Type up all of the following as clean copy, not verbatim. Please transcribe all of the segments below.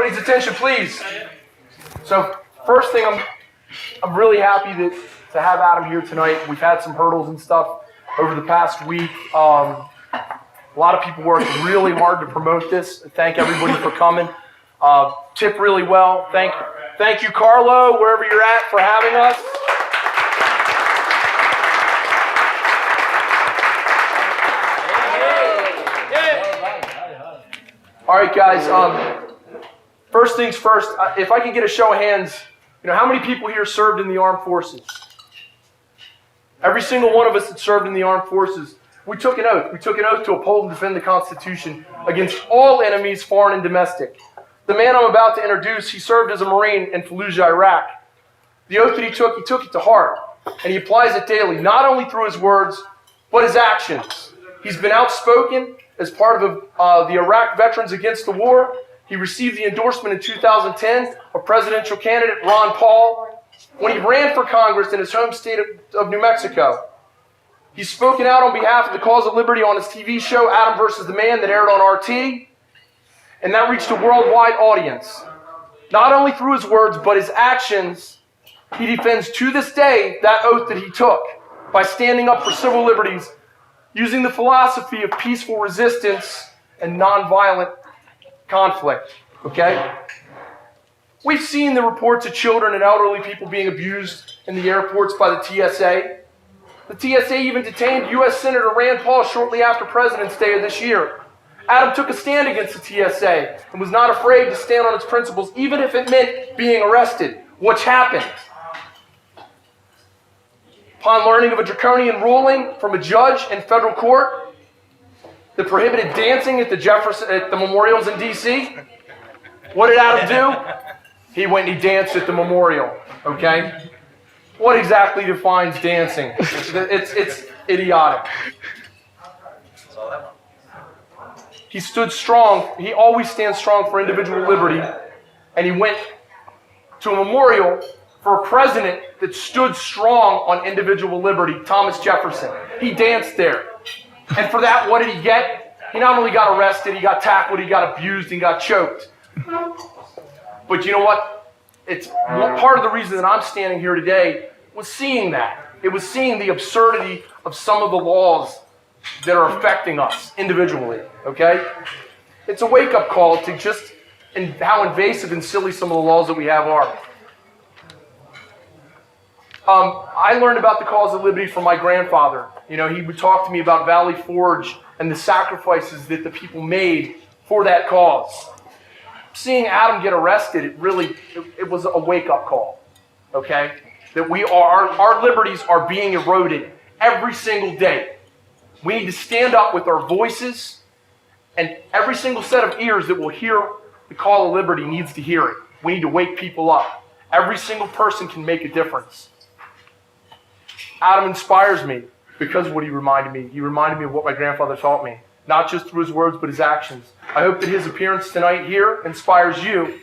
Everybody's attention, please. So, first thing, I'm really happy to have Adam here tonight. We've had some hurdles and stuff over the past week. A lot of people worked really hard to promote this. Thank everybody for coming. Tip really well. Thank you, Carlo, wherever you're at, for having us. All right, guys. First things first. If I can get a show of hands, how many people here served in the armed forces? Every single one of us that served in the armed forces. We took an oath. We took an oath to uphold and defend the Constitution against all enemies, foreign and domestic. The man I'm about to introduce, he served as a Marine in Fallujah, Iraq. The oath that he took it to heart, and he applies it daily, not only through his words, but his actions. He's been outspoken as part of the Iraq Veterans Against the War. He received the endorsement in 2010 of presidential candidate Ron Paul when he ran for Congress in his home state of New Mexico. He's spoken out on behalf of the cause of liberty on his TV show, Adam versus the Man, that aired on RT, and that reached a worldwide audience. Not only through his words, but his actions, he defends to this day that oath that he took by standing up for civil liberties, using the philosophy of peaceful resistance and nonviolent conflict, okay? We've seen the reports of children and elderly people being abused in the airports by the TSA. The TSA even detained U.S. Senator Rand Paul shortly after President's Day of this year. Adam took a stand against the TSA and was not afraid to stand on its principles, even if it meant being arrested, which happened. Upon learning of a draconian ruling from a judge in federal court that prohibited dancing at the memorials in D.C., what did Adam do? He went and he danced at the memorial, okay? What exactly defines dancing? It's idiotic. He stood strong. He always stands strong for individual liberty. And he went to a memorial for a president that stood strong on individual liberty, Thomas Jefferson. He danced there. And for that, what did he get? He not only got arrested, he got tackled, he got abused, and got choked. But you know what? It's part of the reason that I'm standing here today was seeing that. It was seeing the absurdity of some of the laws that are affecting us individually, okay? It's a wake-up call to just how invasive and silly some of the laws that we have are. I learned about the cause of liberty from my grandfather. He would talk to me about Valley Forge and the sacrifices that the people made for that cause. Seeing Adam get arrested, it was a wake-up call, okay? That our liberties are being eroded every single day. We need to stand up with our voices, and every single set of ears that will hear the call of liberty needs to hear it. We need to wake people up. Every single person can make a difference. Adam inspires me because of what he reminded me. He reminded me of what my grandfather taught me, not just through his words, but his actions. I hope that his appearance tonight here inspires you.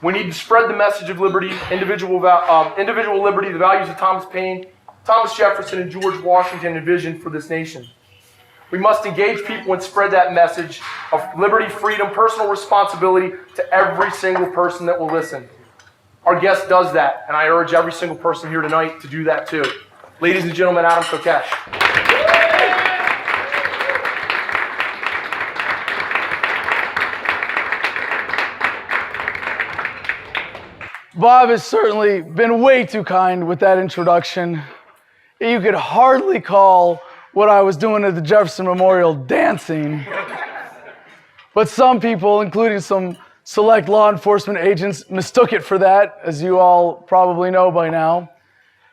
We need to spread the message of liberty, individual liberty, the values of Thomas Paine, Thomas Jefferson, and George Washington envisioned for this nation. We must engage people and spread that message of liberty, freedom, personal responsibility to every single person that will listen. Our guest does that, and I urge every single person here tonight to do that too. Ladies and gentlemen, Adam Kokesh. Bob has certainly been way too kind with that introduction. You could hardly call what I was doing at the Jefferson Memorial dancing. But some people, including some select law enforcement agents, mistook it for that, as you all probably know by now.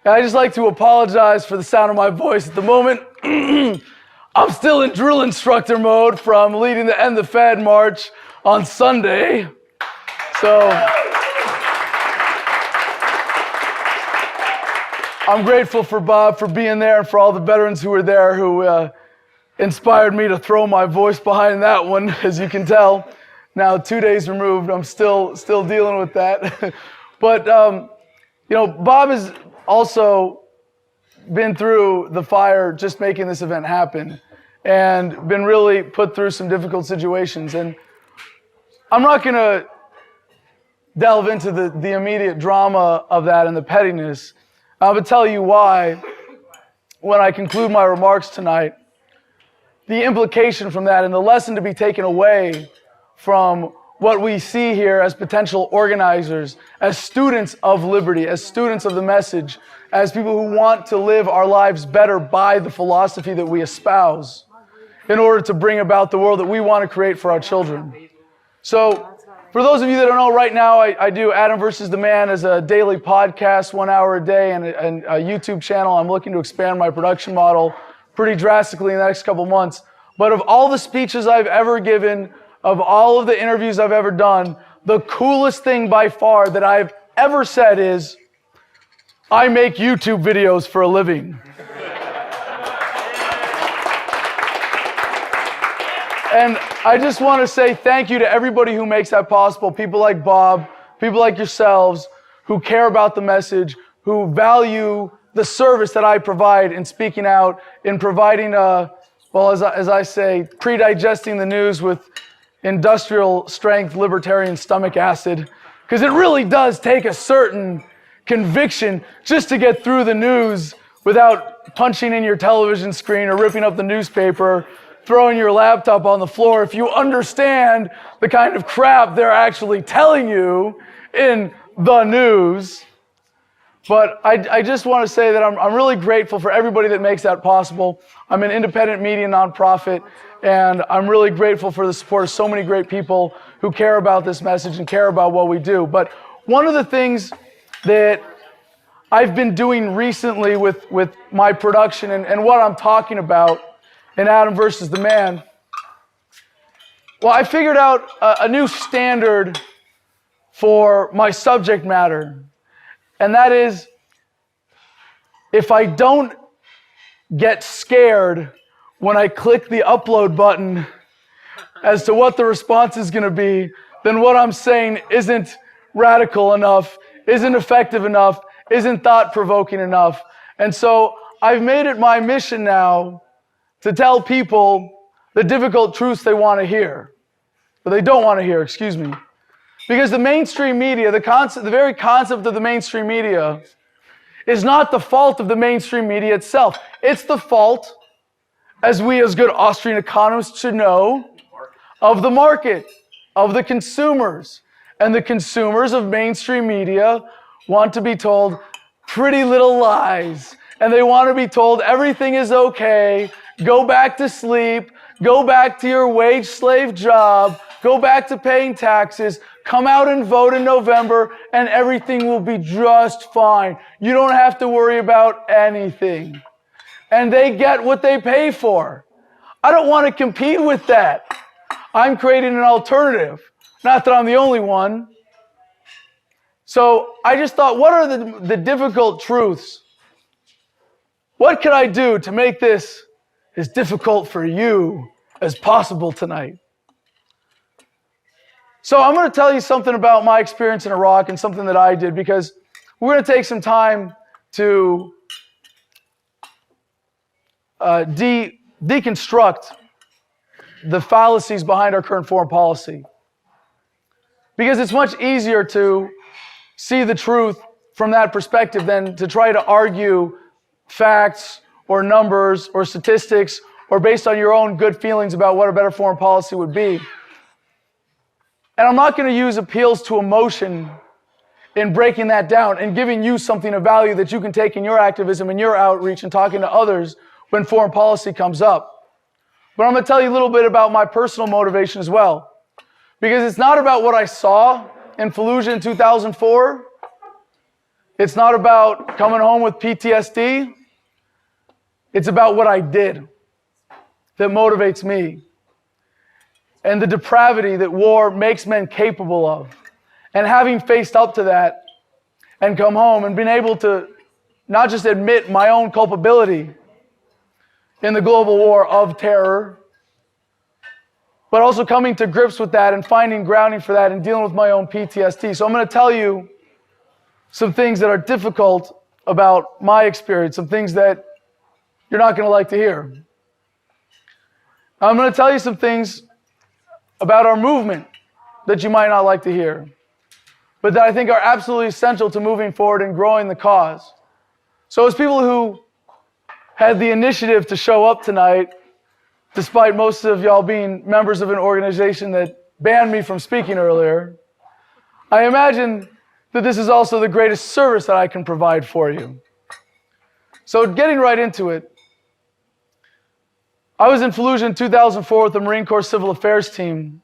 And I'd just like to apologize for the sound of my voice at the moment. I'm still in drill instructor mode from leading the End the Fed march on Sunday. So I'm grateful for Bob for being there and for all the veterans who were there who inspired me to throw my voice behind that one, as you can tell. Now, 2 days removed, I'm still dealing with that. But, Bob has also been through the fire just making this event happen and been really put through some difficult situations. And I'm not going to delve into the immediate drama of that and the pettiness. I will tell you why when I conclude my remarks tonight. The implication from that and the lesson to be taken away from what we see here as potential organizers, as students of liberty, as students of the message, as people who want to live our lives better by the philosophy that we espouse in order to bring about the world that we want to create for our children. So, for those of you that don't know, right now I do Adam versus the Man as a daily podcast, 1 hour a day, and a YouTube channel. I'm looking to expand my production model pretty drastically in the next couple months. But of all the speeches I've ever given, of all of the interviews I've ever done, the coolest thing by far that I've ever said is, I make YouTube videos for a living. And I just want to say thank you to everybody who makes that possible. People like Bob, people like yourselves, who care about the message, who value the service that I provide in speaking out, in providing, as I say, pre-digesting the news with industrial strength libertarian stomach acid. Because it really does take a certain conviction just to get through the news without punching in your television screen or ripping up the newspaper, throwing your laptop on the floor, if you understand the kind of crap they're actually telling you in the news. But I just want to say that I'm really grateful for everybody that makes that possible. I'm an independent media nonprofit, and I'm really grateful for the support of so many great people who care about this message and care about what we do. But one of the things that I've been doing recently with my production and what I'm talking about in Adam versus the Man, well, I figured out a new standard for my subject matter. And that is, if I don't get scared when I click the upload button as to what the response is going to be, then what I'm saying isn't radical enough, isn't effective enough, isn't thought-provoking enough. And so I've made it my mission now to tell people the difficult truths they want to hear, or they don't want to hear, excuse me. Because the mainstream media, the very concept of the mainstream media is not the fault of the mainstream media itself. It's the fault, as we as good Austrian economists should know, of the market, of the consumers. And the consumers of mainstream media want to be told pretty little lies. And they want to be told everything is okay, go back to sleep, go back to your wage slave job, go back to paying taxes, come out and vote in November, and everything will be just fine. You don't have to worry about anything. And they get what they pay for. I don't want to compete with that. I'm creating an alternative. Not that I'm the only one. So I just thought, what are the difficult truths? What can I do to make this as difficult for you as possible tonight? So I'm going to tell you something about my experience in Iraq and something that I did, because we're going to take some time to deconstruct the fallacies behind our current foreign policy. Because it's much easier to see the truth from that perspective than to try to argue facts or numbers or statistics or based on your own good feelings about what a better foreign policy would be. And I'm not going to use appeals to emotion in breaking that down and giving you something of value that you can take in your activism and your outreach and talking to others when foreign policy comes up. But I'm going to tell you a little bit about my personal motivation as well. Because it's not about what I saw in Fallujah in 2004. It's not about coming home with PTSD. It's about what I did that motivates me. And the depravity that war makes men capable of. And having faced up to that and come home and been able to not just admit my own culpability in the global war of terror, but also coming to grips with that and finding grounding for that and dealing with my own PTSD. So I'm going to tell you some things that are difficult about my experience, some things that you're not going to like to hear. I'm going to tell you some things about our movement that you might not like to hear. but that I think are absolutely essential to moving forward and growing the cause. So as people who had the initiative to show up tonight, despite most of y'all being members of an organization that banned me from speaking earlier, I imagine that this is also the greatest service that I can provide for you. So getting right into it, I was in Fallujah in 2004 with the Marine Corps Civil Affairs team.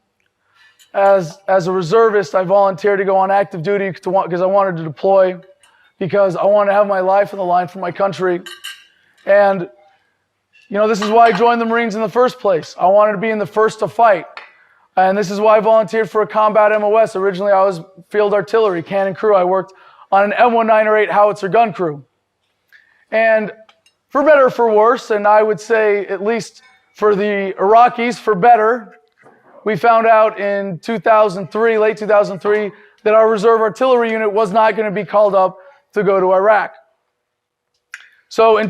As a reservist, I volunteered to go on active duty because I wanted to deploy, because I wanted to have my life on the line for my country. And, this is why I joined the Marines in the first place. I wanted to be in the first to fight. And this is why I volunteered for a combat MOS. Originally, I was field artillery, cannon crew. I worked on an M1908 howitzer gun crew. And for better or for worse, and I would say at least for the Iraqis, for better, we found out in 2003, late 2003, that our reserve artillery unit was not going to be called up to go to Iraq. So in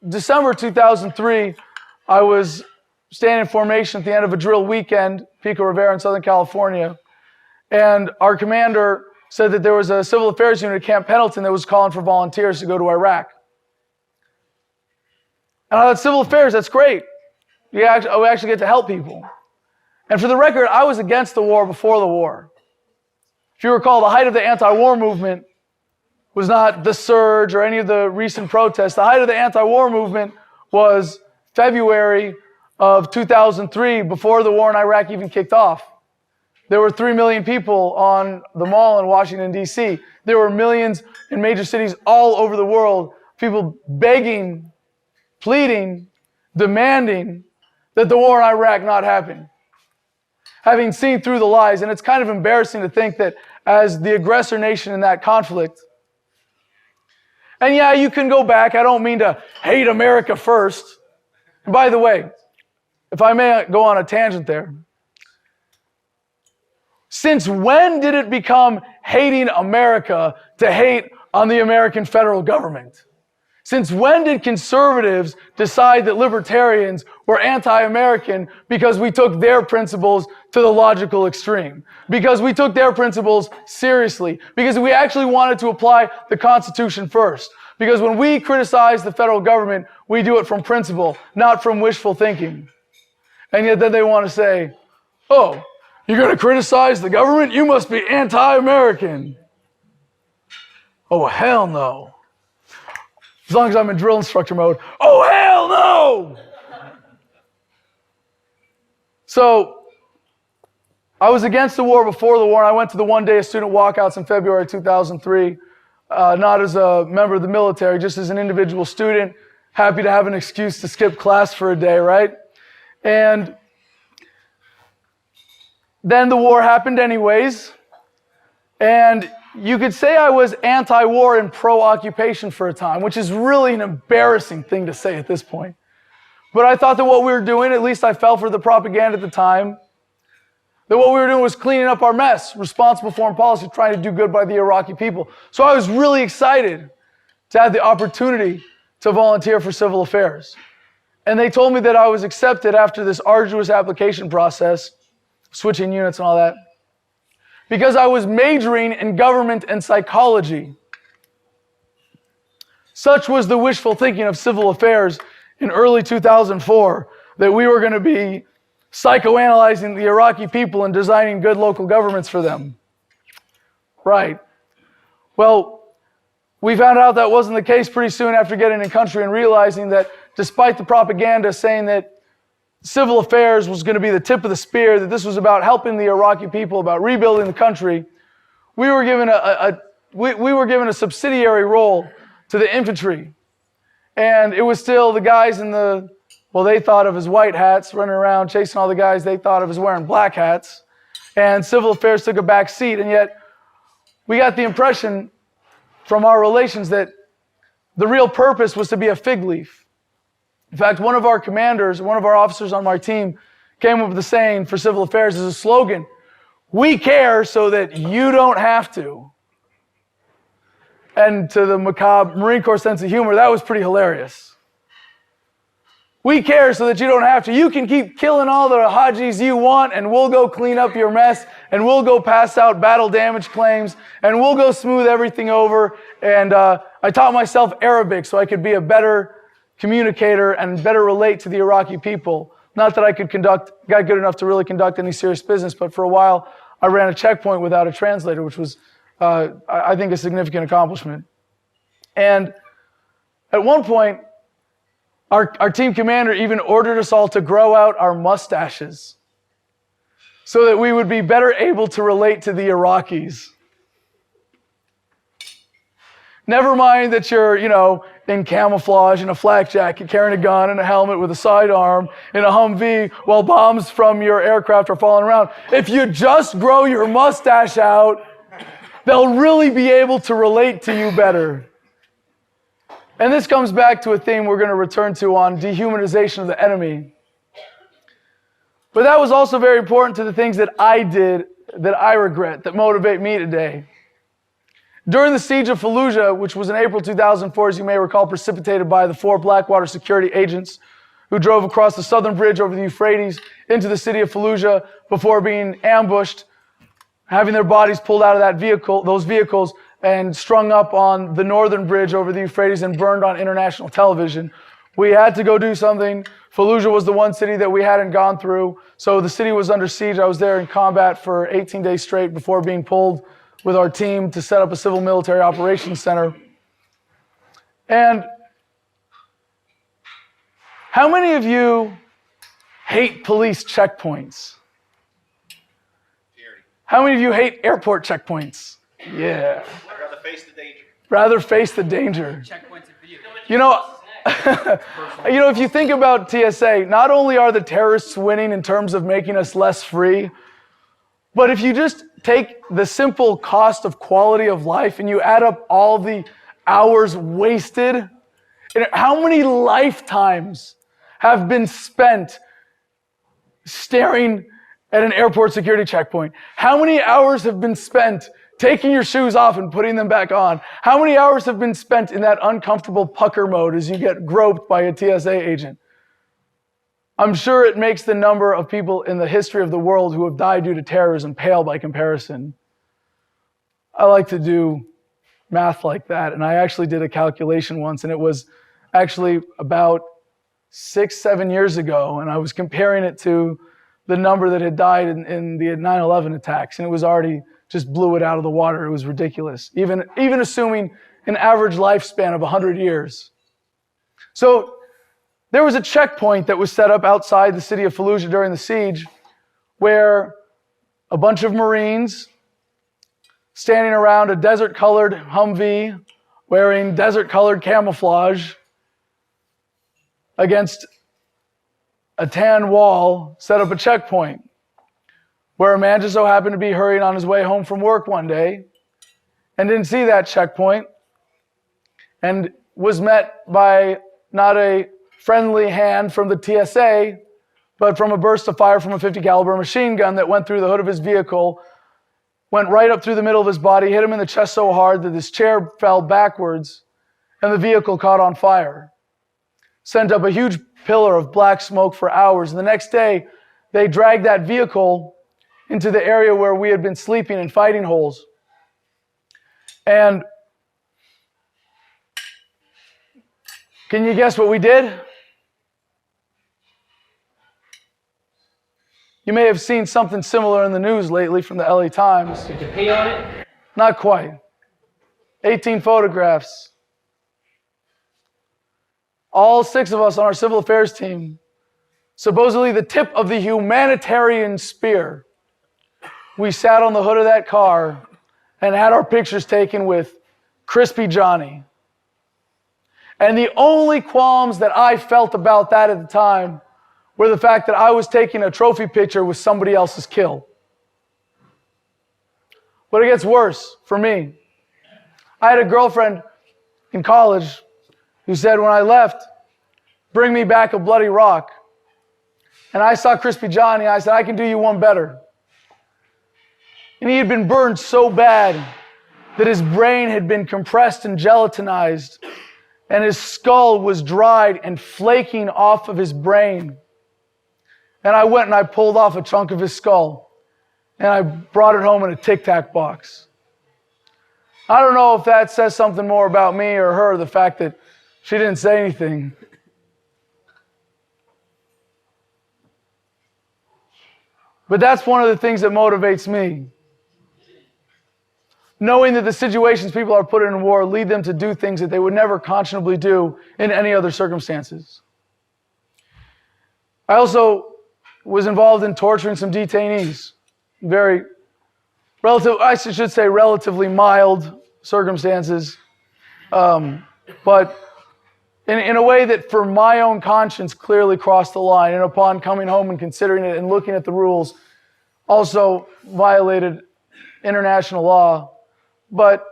December 2003, I was standing in formation at the end of a drill weekend, Pico Rivera in Southern California, and our commander said that there was a civil affairs unit at Camp Pendleton that was calling for volunteers to go to Iraq. And I thought, civil affairs, that's great. We actually get to help people. And for the record, I was against the war before the war. If you recall, the height of the anti-war movement was not the surge or any of the recent protests. The height of the anti-war movement was February of 2003, before the war in Iraq even kicked off. There were 3 million people on the mall in Washington, D.C. There were millions in major cities all over the world, people begging, pleading, demanding that the war in Iraq not happen. Having seen through the lies, and it's kind of embarrassing to think that as the aggressor nation in that conflict, and yeah, you can go back, I don't mean to hate America first. And by the way, if I may go on a tangent there, since when did it become hating America to hate on the American federal government? Since when did conservatives decide that libertarians were anti-American because we took their principles to the logical extreme? Because we took their principles seriously? Because we actually wanted to apply the Constitution first? Because when we criticize the federal government, we do it from principle, not from wishful thinking. And yet then they want to say, oh, you're going to criticize the government? You must be anti-American. Oh, hell no. As long as I'm in drill instructor mode, oh, hell no! So, I was against the war before the war, and I went to the one-day student walkouts in February 2003, not as a member of the military, just as an individual student, happy to have an excuse to skip class for a day, right? And then the war happened anyways, and you could say I was anti-war and pro-occupation for a time, which is really an embarrassing thing to say at this point. But I thought that what we were doing, at least I fell for the propaganda at the time, that what we were doing was cleaning up our mess, responsible foreign policy, trying to do good by the Iraqi people. So I was really excited to have the opportunity to volunteer for civil affairs. And they told me that I was accepted after this arduous application process, switching units and all that, because I was majoring in government and psychology. Such was the wishful thinking of civil affairs in early 2004 that we were going to be psychoanalyzing the Iraqi people and designing good local governments for them. Right. Well, we found out that wasn't the case pretty soon after getting in country and realizing that despite the propaganda saying that civil affairs was going to be the tip of the spear, that this was about helping the Iraqi people, about rebuilding the country, we were given a subsidiary role to the infantry. And it was still the guys in the, they thought of as white hats, running around chasing all the guys they thought of as wearing black hats. And civil affairs took a back seat, and yet we got the impression from our relations that the real purpose was to be a fig leaf. In fact, one of our commanders, one of our officers on my team came up with the saying for civil affairs as a slogan, "We care so that you don't have to." And to the macabre Marine Corps sense of humor, that was pretty hilarious. We care so that you don't have to. You can keep killing all the Hajis you want, and we'll go clean up your mess, and we'll go pass out battle damage claims, and we'll go smooth everything over. And I taught myself Arabic so I could be a better communicator and better relate to the Iraqi people. Not that I got good enough to really conduct any serious business, but for a while I ran a checkpoint without a translator, which was, I think, a significant accomplishment. And at one point, our team commander even ordered us all to grow out our mustaches so that we would be better able to relate to the Iraqis. Never mind that you're, in camouflage, in a flak jacket, carrying a gun and a helmet with a sidearm, in a Humvee, while bombs from your aircraft are falling around. If you just grow your mustache out, they'll really be able to relate to you better. And this comes back to a theme we're going to return to on dehumanization of the enemy. But that was also very important to the things that I did that I regret, that motivate me today. During the siege of Fallujah, which was in April 2004, as you may recall, precipitated by the 4 Blackwater security agents who drove across the southern bridge over the Euphrates into the city of Fallujah before being ambushed, having their bodies pulled out of those vehicles, and strung up on the northern bridge over the Euphrates and burned on international television. We had to go do something. Fallujah was the one city that we hadn't gone through, so the city was under siege. I was there in combat for 18 days straight before being pulled with our team to set up a civil military operations center. And how many of you hate police checkpoints? How many of you hate airport checkpoints? Yeah. I'd rather face the danger. Rather face the danger. Checkpoints and vehicles. If you think about TSA, not only are the terrorists winning in terms of making us less free, but if you just take the simple cost of quality of life and you add up all the hours wasted, how many lifetimes have been spent staring at an airport security checkpoint? How many hours have been spent taking your shoes off and putting them back on? How many hours have been spent in that uncomfortable pucker mode as you get groped by a TSA agent? I'm sure it makes the number of people in the history of the world who have died due to terrorism pale by comparison. I like to do math like that, and I actually did a calculation once, and it was actually about 6-7 years ago, and I was comparing it to the number that had died in the 9/11 attacks, and it was already just blew it out of the water. It was ridiculous, even assuming an average lifespan of 100 years. So there was a checkpoint that was set up outside the city of Fallujah during the siege where a bunch of Marines standing around a desert-colored Humvee wearing desert-colored camouflage against a tan wall set up a checkpoint where a man just so happened to be hurrying on his way home from work one day and didn't see that checkpoint and was met by not a friendly hand from the TSA, but from a burst of fire from a .50 caliber machine gun that went through the hood of his vehicle, went right up through the middle of his body, hit him in the chest so hard that his chair fell backwards and the vehicle caught on fire. Sent up a huge pillar of black smoke for hours. And the next day, they dragged that vehicle into the area where we had been sleeping in fighting holes. And can you guess what we did? You may have seen something similar in the news lately from the LA Times. Did you pee on it? Not quite. 18 photographs. All 6 of us on our civil affairs team, supposedly the tip of the humanitarian spear. We sat on the hood of that car and had our pictures taken with Crispy Johnny. And the only qualms that I felt about that at the time were the fact that I was taking a trophy picture with somebody else's kill. But it gets worse for me. I had a girlfriend in college who said when I left, bring me back a bloody rock. And I saw Crispy Johnny, I said, I can do you one better. And he had been burned so bad that his brain had been compressed and gelatinized, and his skull was dried and flaking off of his brain. And I went and I pulled off a chunk of his skull, and I brought it home in a Tic Tac box. I don't know if that says something more about me or her, the fact that she didn't say anything. But that's one of the things that motivates me. Knowing that the situations people are put in war lead them to do things that they would never conscionably do in any other circumstances. I also was involved in torturing some detainees. Relatively mild circumstances. But in a way that for my own conscience clearly crossed the line, and upon coming home and considering it and looking at the rules, also violated international law. But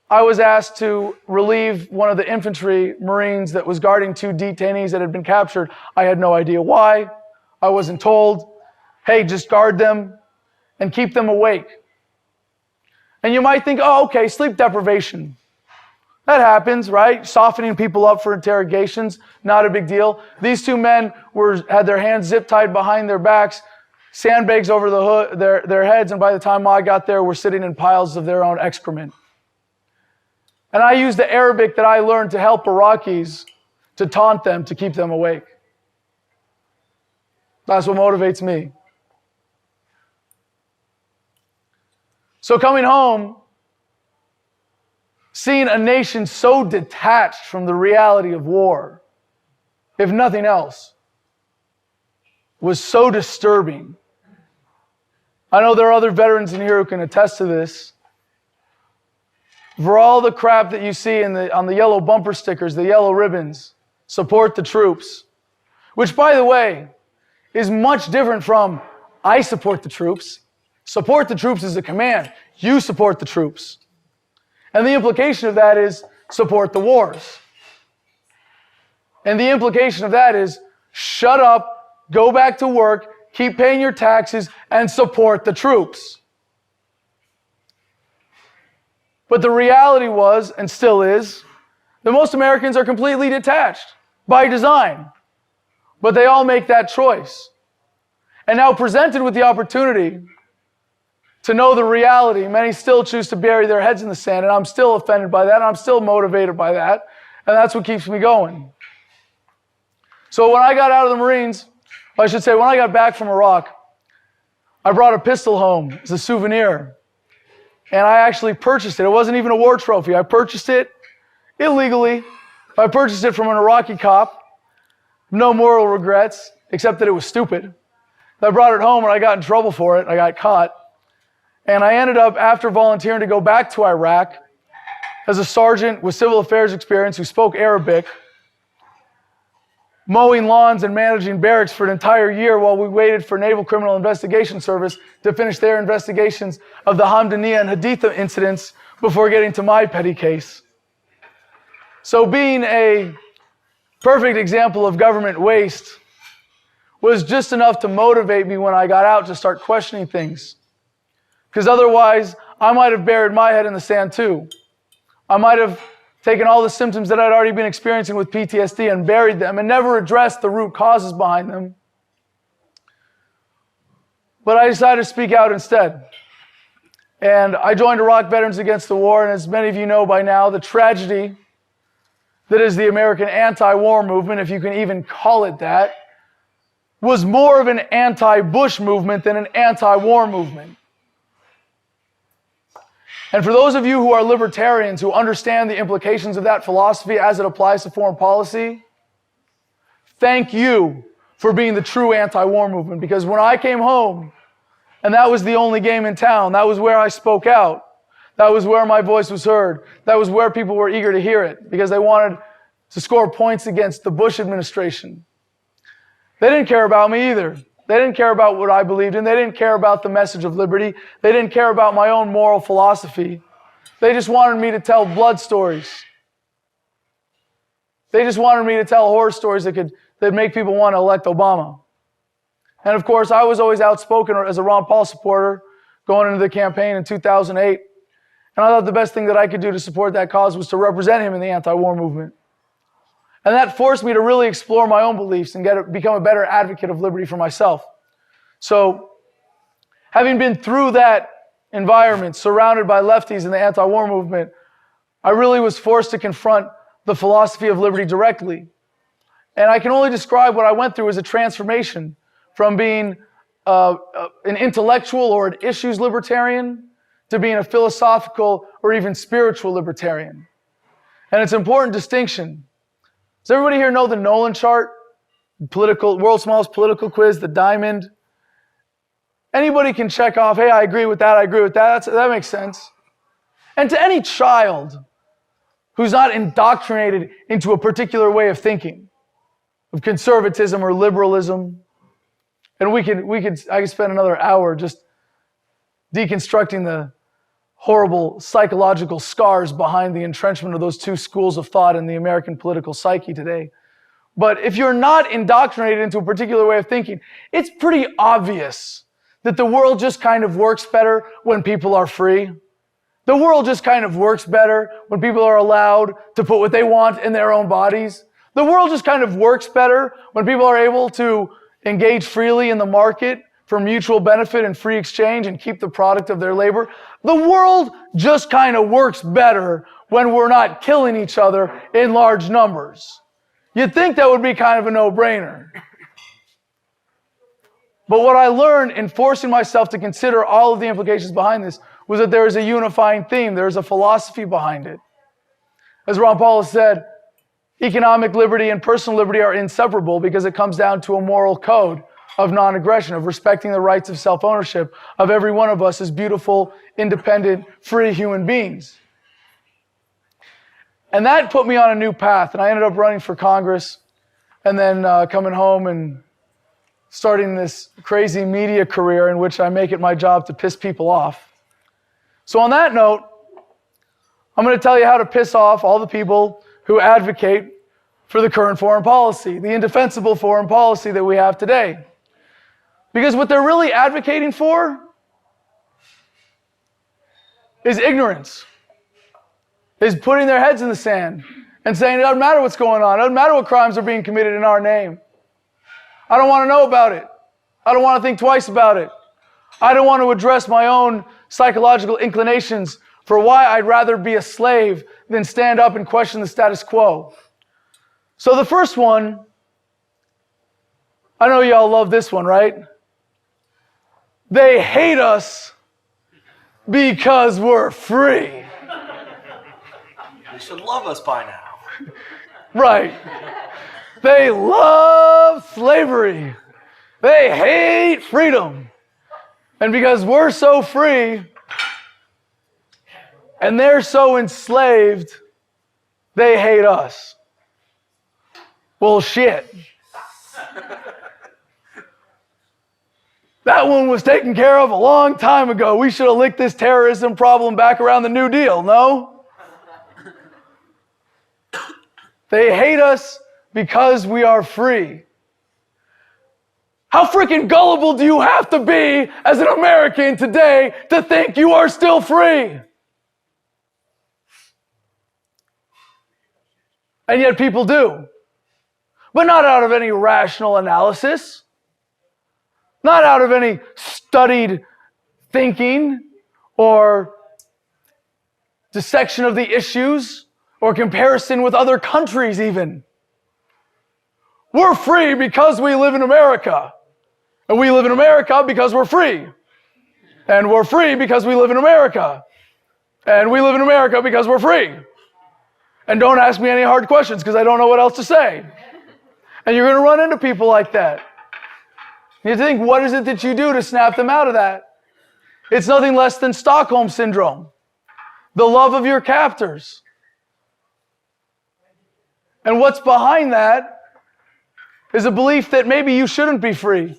I was asked to relieve one of the infantry Marines that was guarding 2 detainees that had been captured. I had no idea why. I wasn't told. Hey, just guard them and keep them awake. And you might think, oh, okay, sleep deprivation. That happens, right? Softening people up for interrogations, not a big deal. These 2 men had their hands zip tied behind their backs, sandbags over their heads, and by the time I got there, were sitting in piles of their own excrement. And I used the Arabic that I learned to help Iraqis to taunt them, to keep them awake. That's what motivates me. So coming home, seeing a nation so detached from the reality of war, if nothing else, was so disturbing. I know there are other veterans in here who can attest to this. For all the crap that you see on the yellow bumper stickers, the yellow ribbons, support the troops, which, by the way, is much different from I support the troops. Support the troops is a command. You support the troops. And the implication of that is support the wars. And the implication of that is shut up, go back to work, keep paying your taxes, and support the troops. But the reality was, and still is, that most Americans are completely detached by design. But they all make that choice. And now presented with the opportunity to know the reality, many still choose to bury their heads in the sand, and I'm still offended by that, and I'm still motivated by that, and that's what keeps me going. So when I got out of the Marines, I should say when I got back from Iraq, I brought a pistol home as a souvenir, and I actually purchased it. It wasn't even a war trophy. I purchased it illegally. I purchased it from an Iraqi cop. No moral regrets, except that it was stupid. I brought it home and I got in trouble for it. I got caught. And I ended up, after volunteering to go back to Iraq, as a sergeant with civil affairs experience who spoke Arabic, mowing lawns and managing barracks for an entire year while we waited for Naval Criminal Investigation Service to finish their investigations of the Hamdaniya and Haditha incidents before getting to my petty case. So being a perfect example of government waste was just enough to motivate me when I got out to start questioning things. Because otherwise, I might have buried my head in the sand too. I might have taken all the symptoms that I'd already been experiencing with PTSD and buried them and never addressed the root causes behind them. But I decided to speak out instead. And I joined Iraq Veterans Against the War, and as many of you know by now, the tragedy that is the American anti-war movement, if you can even call it that, was more of an anti-Bush movement than an anti-war movement. And for those of you who are libertarians who understand the implications of that philosophy as it applies to foreign policy, thank you for being the true anti-war movement. Because when I came home, and that was the only game in town, that was where I spoke out, that was where my voice was heard, that was where people were eager to hear it, because they wanted to score points against the Bush administration. They didn't care about me either. They didn't care about what I believed in. They didn't care about the message of liberty. They didn't care about my own moral philosophy. They just wanted me to tell blood stories. They just wanted me to tell horror stories that make people want to elect Obama. And of course, I was always outspoken as a Ron Paul supporter going into the campaign in 2008. And I thought the best thing that I could do to support that cause was to represent him in the anti-war movement. And that forced me to really explore my own beliefs and become a better advocate of liberty for myself. So, having been through that environment, surrounded by lefties in the anti-war movement, I really was forced to confront the philosophy of liberty directly. And I can only describe what I went through as a transformation from being an intellectual or an issues libertarian to being a philosophical or even spiritual libertarian. And it's an important distinction. Does everybody here know the Nolan chart? World's smallest political quiz, the diamond. Anybody can check off, hey, I agree with that, I agree with that. That makes sense. And to any child who's not indoctrinated into a particular way of thinking, of conservatism or liberalism, and I could spend another hour just deconstructing the horrible psychological scars behind the entrenchment of those two schools of thought in the American political psyche today. But if you're not indoctrinated into a particular way of thinking, it's pretty obvious that the world just kind of works better when people are free. The world just kind of works better when people are allowed to put what they want in their own bodies. The world just kind of works better when people are able to engage freely in the market for mutual benefit and free exchange and keep the product of their labor. The world just kind of works better when we're not killing each other in large numbers. You'd think that would be kind of a no-brainer. But what I learned in forcing myself to consider all of the implications behind this was that there is a unifying theme. There is a philosophy behind it. As Ron Paul has said, economic liberty and personal liberty are inseparable because it comes down to a moral code of non-aggression, of respecting the rights of self-ownership of every one of us as beautiful, independent, free human beings. And that put me on a new path, and I ended up running for Congress and then coming home and starting this crazy media career in which I make it my job to piss people off. So on that note, I'm going to tell you how to piss off all the people who advocate for the current foreign policy, the indefensible foreign policy that we have today. Because what they're really advocating for is ignorance, is putting their heads in the sand and saying it doesn't matter what's going on, it doesn't matter what crimes are being committed in our name. I don't want to know about it. I don't want to think twice about it. I don't want to address my own psychological inclinations for why I'd rather be a slave than stand up and question the status quo. So the first one, I know y'all love this one, right? They hate us because we're free. They should love us by now. Right. They love slavery. They hate freedom. And because we're so free and they're so enslaved, they hate us. Well, shit. That one was taken care of a long time ago. We should have licked this terrorism problem back around the New Deal, no? They hate us because we are free. How freaking gullible do you have to be as an American today to think you are still free? And yet people do. But not out of any rational analysis. Not out of any studied thinking or dissection of the issues or comparison with other countries even. We're free because we live in America. And we live in America because we're free. And we're free because we live in America. And we live in America because we're free. And don't ask me any hard questions because I don't know what else to say. And you're going to run into people like that. You think, what is it that you do to snap them out of that? It's nothing less than Stockholm Syndrome. The love of your captors. And what's behind that is a belief that maybe you shouldn't be free.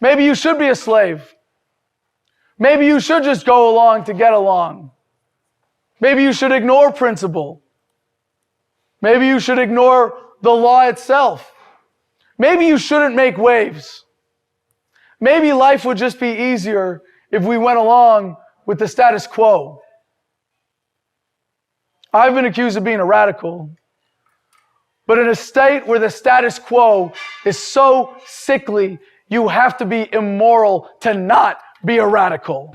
Maybe you should be a slave. Maybe you should just go along to get along. Maybe you should ignore principle. Maybe you should ignore the law itself. Maybe you shouldn't make waves. Maybe life would just be easier if we went along with the status quo. I've been accused of being a radical. But in a state where the status quo is so sickly, you have to be immoral to not be a radical.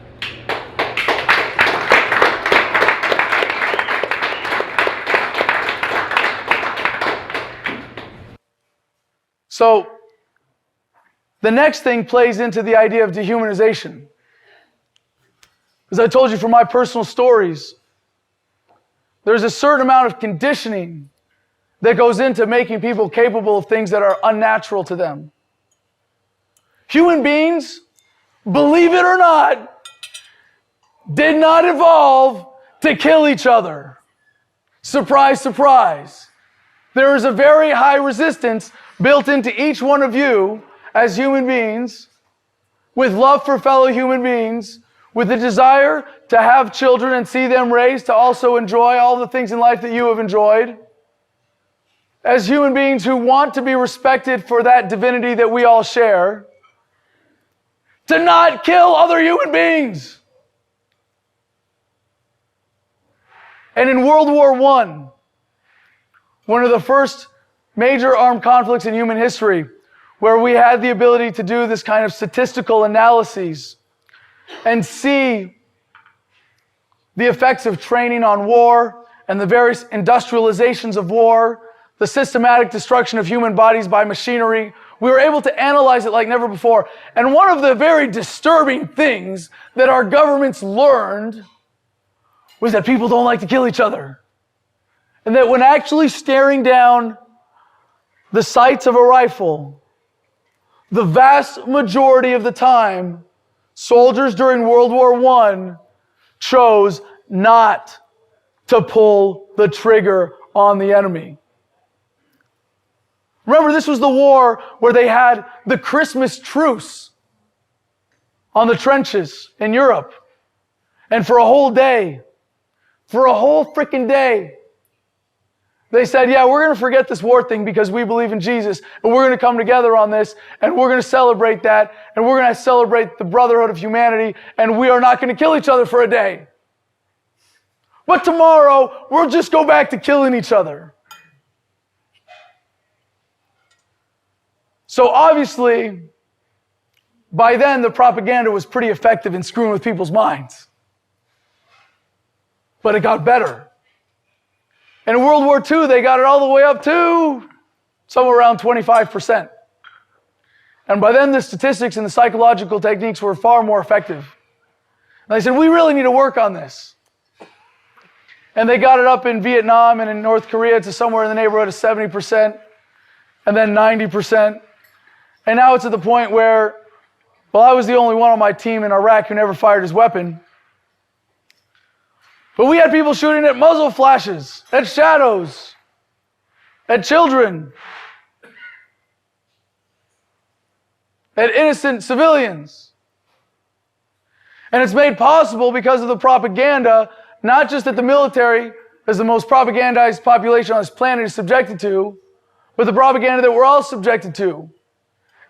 So, the next thing plays into the idea of dehumanization. As I told you from my personal stories, there's a certain amount of conditioning that goes into making people capable of things that are unnatural to them. Human beings, believe it or not, did not evolve to kill each other. Surprise, surprise. There is a very high resistance built into each one of you as human beings, with love for fellow human beings, with the desire to have children and see them raised to also enjoy all the things in life that you have enjoyed. As human beings who want to be respected for that divinity that we all share, to not kill other human beings. And in World War I, one of the first major armed conflicts in human history, where we had the ability to do this kind of statistical analyses and see the effects of training on war and the various industrializations of war, the systematic destruction of human bodies by machinery. We were able to analyze it like never before. And one of the very disturbing things that our governments learned was that people don't like to kill each other. And that when actually staring down the sights of a rifle, the vast majority of the time, soldiers during World War I chose not to pull the trigger on the enemy. Remember, this was the war where they had the Christmas truce on the trenches in Europe. And for a whole day, for a whole freaking day, they said, yeah, we're going to forget this war thing because we believe in Jesus, and we're going to come together on this, and we're going to celebrate that, and we're going to celebrate the brotherhood of humanity, and we are not going to kill each other for a day. But tomorrow, we'll just go back to killing each other. So obviously, by then, the propaganda was pretty effective in screwing with people's minds. But it got better. And in World War II, they got it all the way up to somewhere around 25%. And by then, the statistics and the psychological techniques were far more effective. And they said, we really need to work on this. And they got it up in Vietnam and in North Korea to somewhere in the neighborhood of 70%, and then 90%. And now it's at the point where, well, I was the only one on my team in Iraq who never fired his weapon. But we had people shooting at muzzle flashes, at shadows, at children, at innocent civilians. And it's made possible because of the propaganda, not just that the military is the most propagandized population on this planet is subjected to, but the propaganda that we're all subjected to.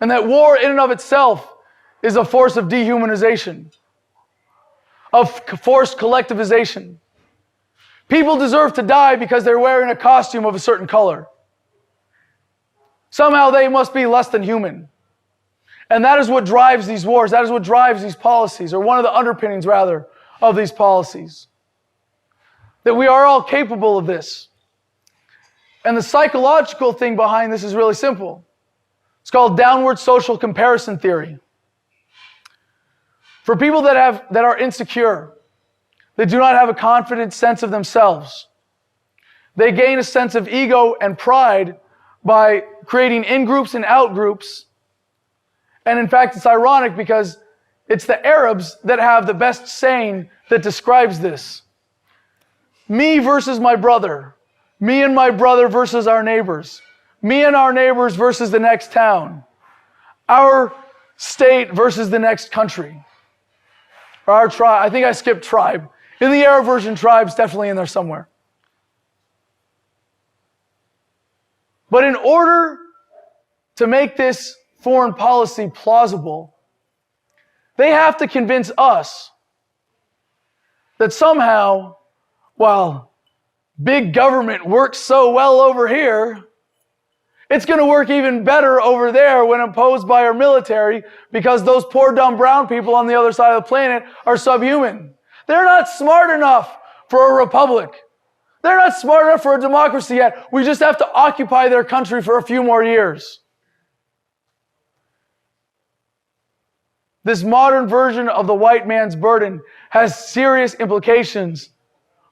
And that war in and of itself is a force of dehumanization, of forced collectivization. People deserve to die because they're wearing a costume of a certain color. Somehow they must be less than human. And that is what drives these wars. That is what drives these policies, or one of the underpinnings, rather, of these policies. That we are all capable of this. And the psychological thing behind this is really simple. It's called downward social comparison theory. For people that are insecure, they do not have a confident sense of themselves. They gain a sense of ego and pride by creating in-groups and out-groups. And in fact, it's ironic because it's the Arabs that have the best saying that describes this. Me versus my brother. Me and my brother versus our neighbors. Me and our neighbors versus the next town. Our state versus the next country. Or our tribe. I think I skipped tribe. In the Arab version, tribe's definitely in there somewhere. But in order to make this foreign policy plausible, they have to convince us that somehow, while big government works so well over here, It's going to work even better over there when imposed by our military because those poor dumb brown people on the other side of the planet are subhuman. They're not smart enough for a republic. They're not smart enough for a democracy yet. We just have to occupy their country for a few more years. This modern version of the white man's burden has serious implications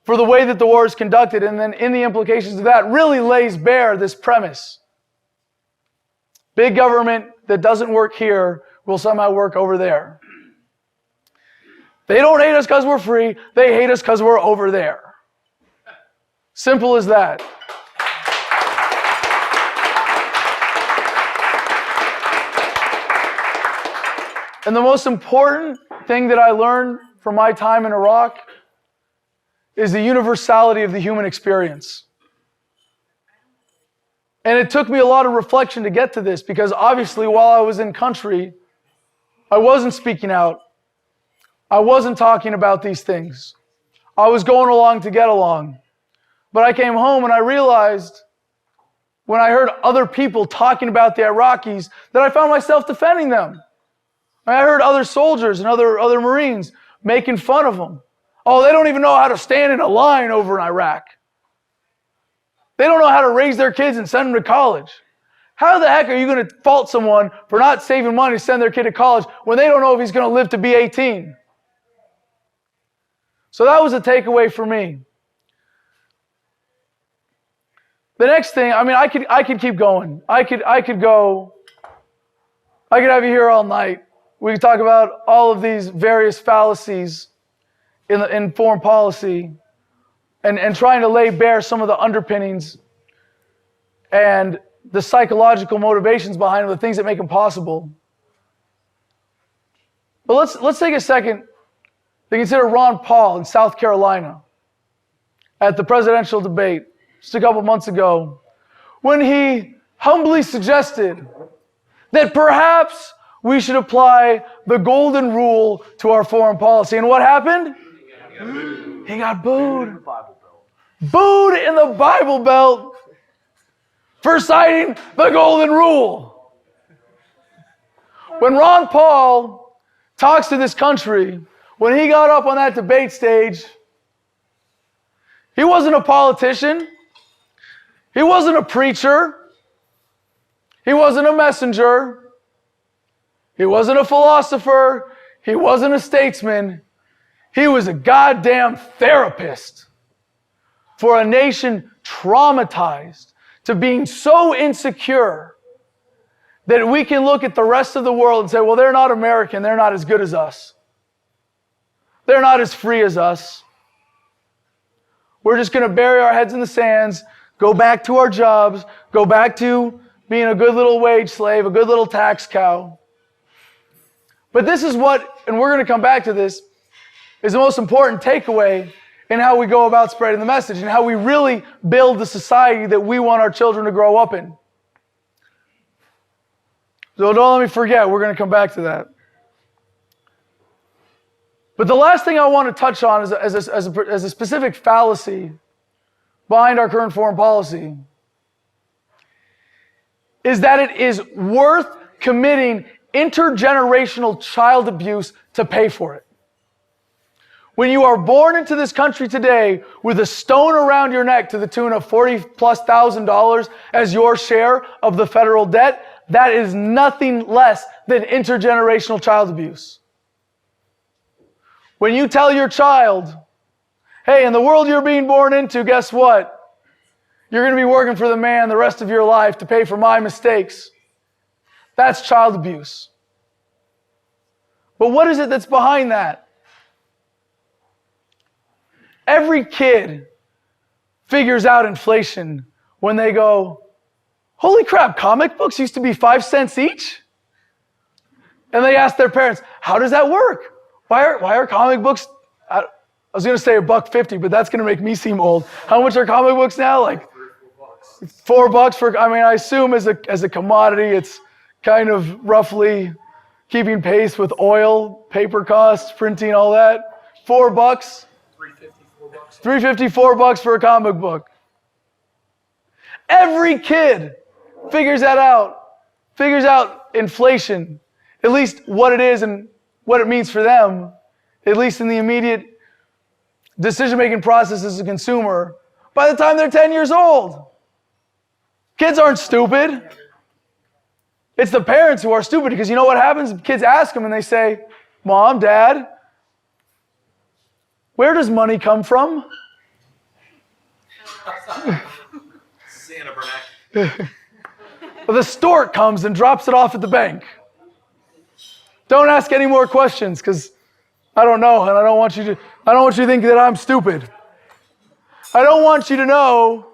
for the way that the war is conducted, and then in the implications of that really lays bare this premise. Big government that doesn't work here will somehow work over there. They don't hate us because we're free. They hate us because we're over there. Simple as that. And the most important thing that I learned from my time in Iraq is the universality of the human experience. And it took me a lot of reflection to get to this because obviously while I was in country, I wasn't speaking out. I wasn't talking about these things. I was going along to get along. But I came home and I realized when I heard other people talking about the Iraqis that I found myself defending them. I heard other soldiers and other Marines making fun of them. Oh, they don't even know how to stand in a line over in Iraq. They don't know how to raise their kids and send them to college. How the heck are you going to fault someone for not saving money to send their kid to college when they don't know if he's going to live to be 18? So that was a takeaway for me. The next thing, I mean, I could keep going. I could have you here all night. We could talk about all of these various fallacies in foreign policy and trying to lay bare some of the underpinnings and the psychological motivations behind the things that make them possible. But let's take a second to consider Ron Paul in South Carolina at the presidential debate just a couple months ago when he humbly suggested that perhaps we should apply the golden rule to our foreign policy. And what happened? He got booed. Booed in the Bible Belt for citing the golden rule. When Ron Paul talks to this country, when he got up on that debate stage, he wasn't a politician. He wasn't a preacher. He wasn't a messenger. He wasn't a philosopher. He wasn't a statesman. He was a goddamn therapist for a nation traumatized to being so insecure that we can look at the rest of the world and say, well, they're not American. They're not as good as us. They're not as free as us. We're just going to bury our heads in the sands, go back to our jobs, go back to being a good little wage slave, a good little tax cow. But this is what, and we're going to come back to this, is the most important takeaway in how we go about spreading the message and how we really build the society that we want our children to grow up in. So don't let me forget, we're going to come back to that. But the last thing I want to touch on as a specific fallacy behind our current foreign policy is that it is worth committing intergenerational child abuse to pay for it. When you are born into this country today with a stone around your neck to the tune of $40,000+ as your share of the federal debt, that is nothing less than intergenerational child abuse. When you tell your child, hey, in the world you're being born into, guess what? You're going to be working for the man the rest of your life to pay for my mistakes. That's child abuse. But what is it that's behind that? Every kid figures out inflation when they go, holy crap, comic books used to be 5 cents each? And they ask their parents, how does that work? Why are comic books, I was going to say $1.50, but that's going to make me seem old. How much are comic books now? Like $4 for, I mean, I assume as a commodity, it's kind of roughly keeping pace with oil, paper costs, printing, all that. $4. $3.50, $4 for a comic book. Every kid figures out inflation, at least what it is and what it means for them, at least in the immediate decision-making process as a consumer, by the time they're 10 years old. Kids aren't stupid. It's the parents who are stupid, because you know what happens? Kids ask them and they say, Mom, Dad, where does money come from? Santa Bernard. Well, the stork comes and drops it off at the bank. Don't ask any more questions, because I don't know, and I don't want you to think that I'm stupid. I don't want you to know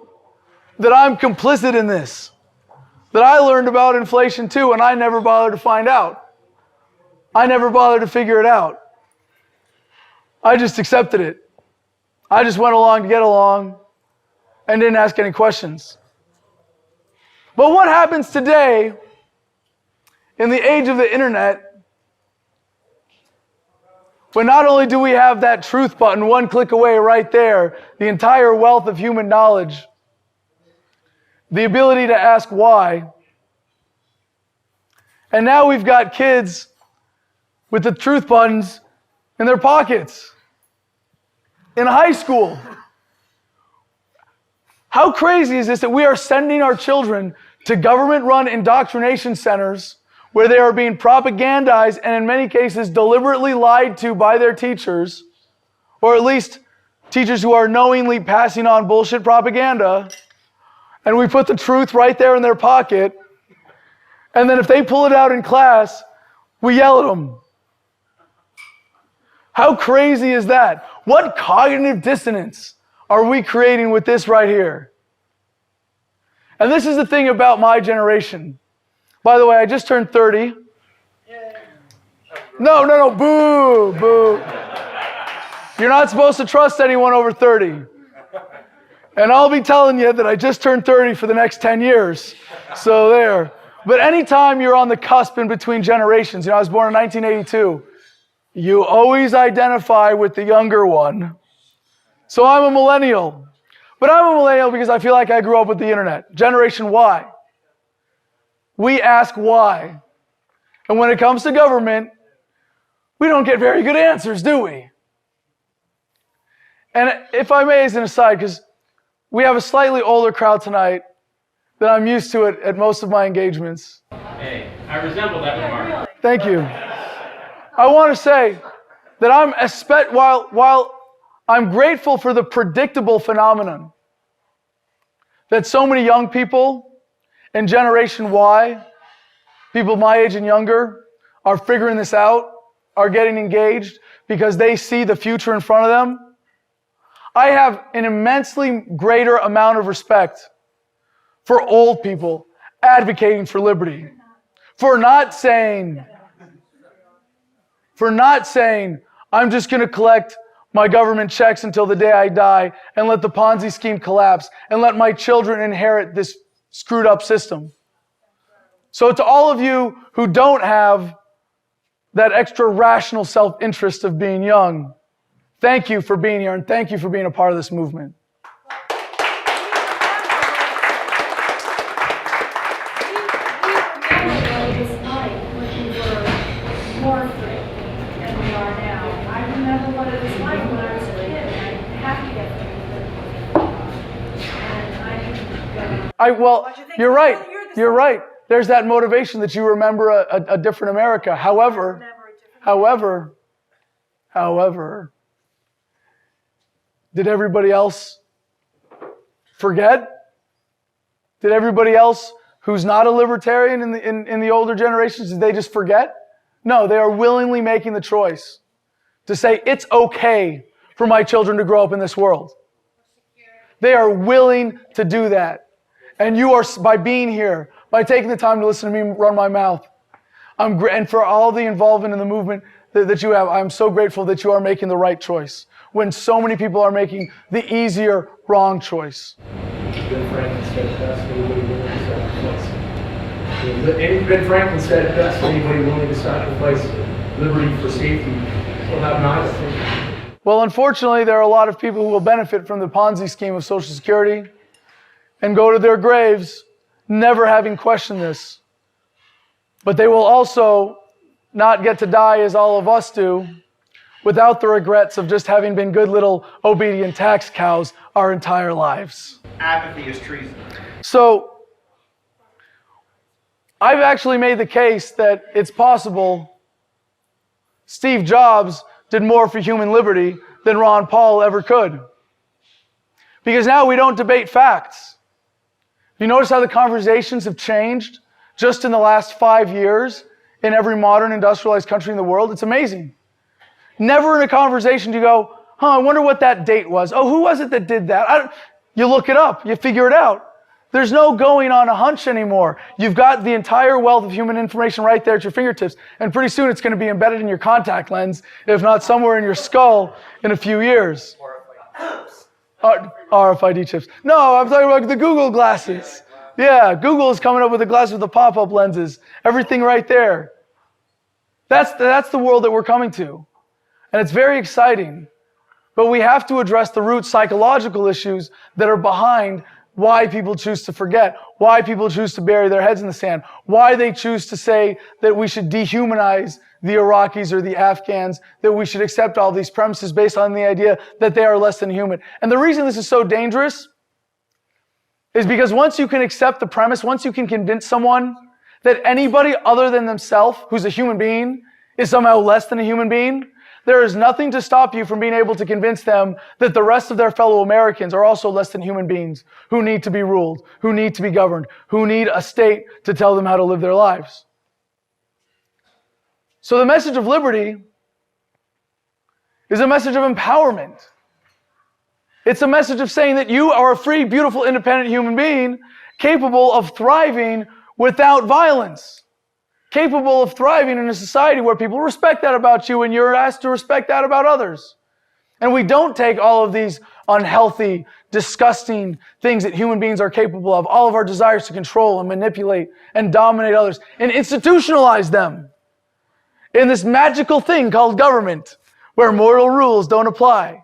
that I'm complicit in this, that I learned about inflation too, and I never bothered to find out. I never bothered to figure it out. I just accepted it. I just went along to get along and didn't ask any questions. But what happens today in the age of the internet, when not only do we have that truth button one click away right there, the entire wealth of human knowledge, the ability to ask why, and now we've got kids with the truth buttons in their pockets in high school. How crazy is this that we are sending our children to government-run indoctrination centers where they are being propagandized and in many cases deliberately lied to by their teachers, or at least teachers who are knowingly passing on bullshit propaganda, and we put the truth right there in their pocket, and then if they pull it out in class, we yell at them. How crazy is that? What cognitive dissonance are we creating with this right here? And this is the thing about my generation. By the way, I just turned 30. No, boo. You're not supposed to trust anyone over 30. And I'll be telling you that I just turned 30 for the next 10 years. So there. But anytime you're on the cusp in between generations, I was born in 1982, you always identify with the younger one. So I'm a millennial. But I'm a millennial because I feel like I grew up with the internet. Generation Y. We ask why. And when it comes to government, we don't get very good answers, do we? And if I may, as an aside, because we have a slightly older crowd tonight than I'm used to at most of my engagements. Hey, I resemble that remark. Thank you. I want to say that while I'm grateful for the predictable phenomenon that so many young people in Generation Y, people my age and younger, are figuring this out, are getting engaged because they see the future in front of them, I have an immensely greater amount of respect for old people advocating for liberty, for not saying, I'm just going to collect my government checks until the day I die and let the Ponzi scheme collapse and let my children inherit this screwed up system. So to all of you who don't have that extra rational self-interest of being young, thank you for being here and thank you for being a part of this movement. You're right. You're right. There's that motivation that you remember a different America. However, did everybody else forget? Did everybody else who's not a libertarian in the older generations, did they just forget? No, they are willingly making the choice to say it's okay for my children to grow up in this world. They are willing to do that. And you are, by being here, by taking the time to listen to me run my mouth, and for all the involvement in the movement that you have, I'm so grateful that you are making the right choice when so many people are making the easier, wrong choice. Ben Franklin said it best, anybody willing to sacrifice. Ben Franklin said it best, anybody willing to sacrifice liberty for safety will have neither. Well, unfortunately, there are a lot of people who will benefit from the Ponzi scheme of Social Security and go to their graves never having questioned this. But they will also not get to die as all of us do, without the regrets of just having been good little obedient tax cows our entire lives. Apathy is treason. So, I've actually made the case that it's possible Steve Jobs did more for human liberty than Ron Paul ever could. Because now we don't debate facts. You notice how the conversations have changed just in the last 5 years in every modern industrialized country in the world? It's amazing. Never in a conversation do you go, I wonder what that date was. Oh, who was it that did that? You look it up. You figure it out. There's no going on a hunch anymore. You've got the entire wealth of human information right there at your fingertips. And pretty soon it's going to be embedded in your contact lens, if not somewhere in your skull in a few years. RFID chips. No, I'm talking about the Google glasses. Yeah, Google is coming up with the glasses with the pop-up lenses. Everything right there. That's the world that we're coming to. And it's very exciting. But we have to address the root psychological issues that are behind why people choose to forget, why people choose to bury their heads in the sand, why they choose to say that we should dehumanize the Iraqis or the Afghans, that we should accept all these premises based on the idea that they are less than human. And the reason this is so dangerous is because once you can accept the premise, once you can convince someone that anybody other than themselves, who's a human being, is somehow less than a human being, there is nothing to stop you from being able to convince them that the rest of their fellow Americans are also less than human beings who need to be ruled, who need to be governed, who need a state to tell them how to live their lives. So the message of liberty is a message of empowerment. It's a message of saying that you are a free, beautiful, independent human being capable of thriving without violence. Capable of thriving in a society where people respect that about you and you're asked to respect that about others. And we don't take all of these unhealthy, disgusting things that human beings are capable of, all of our desires to control and manipulate and dominate others, and institutionalize them in this magical thing called government, where moral rules don't apply.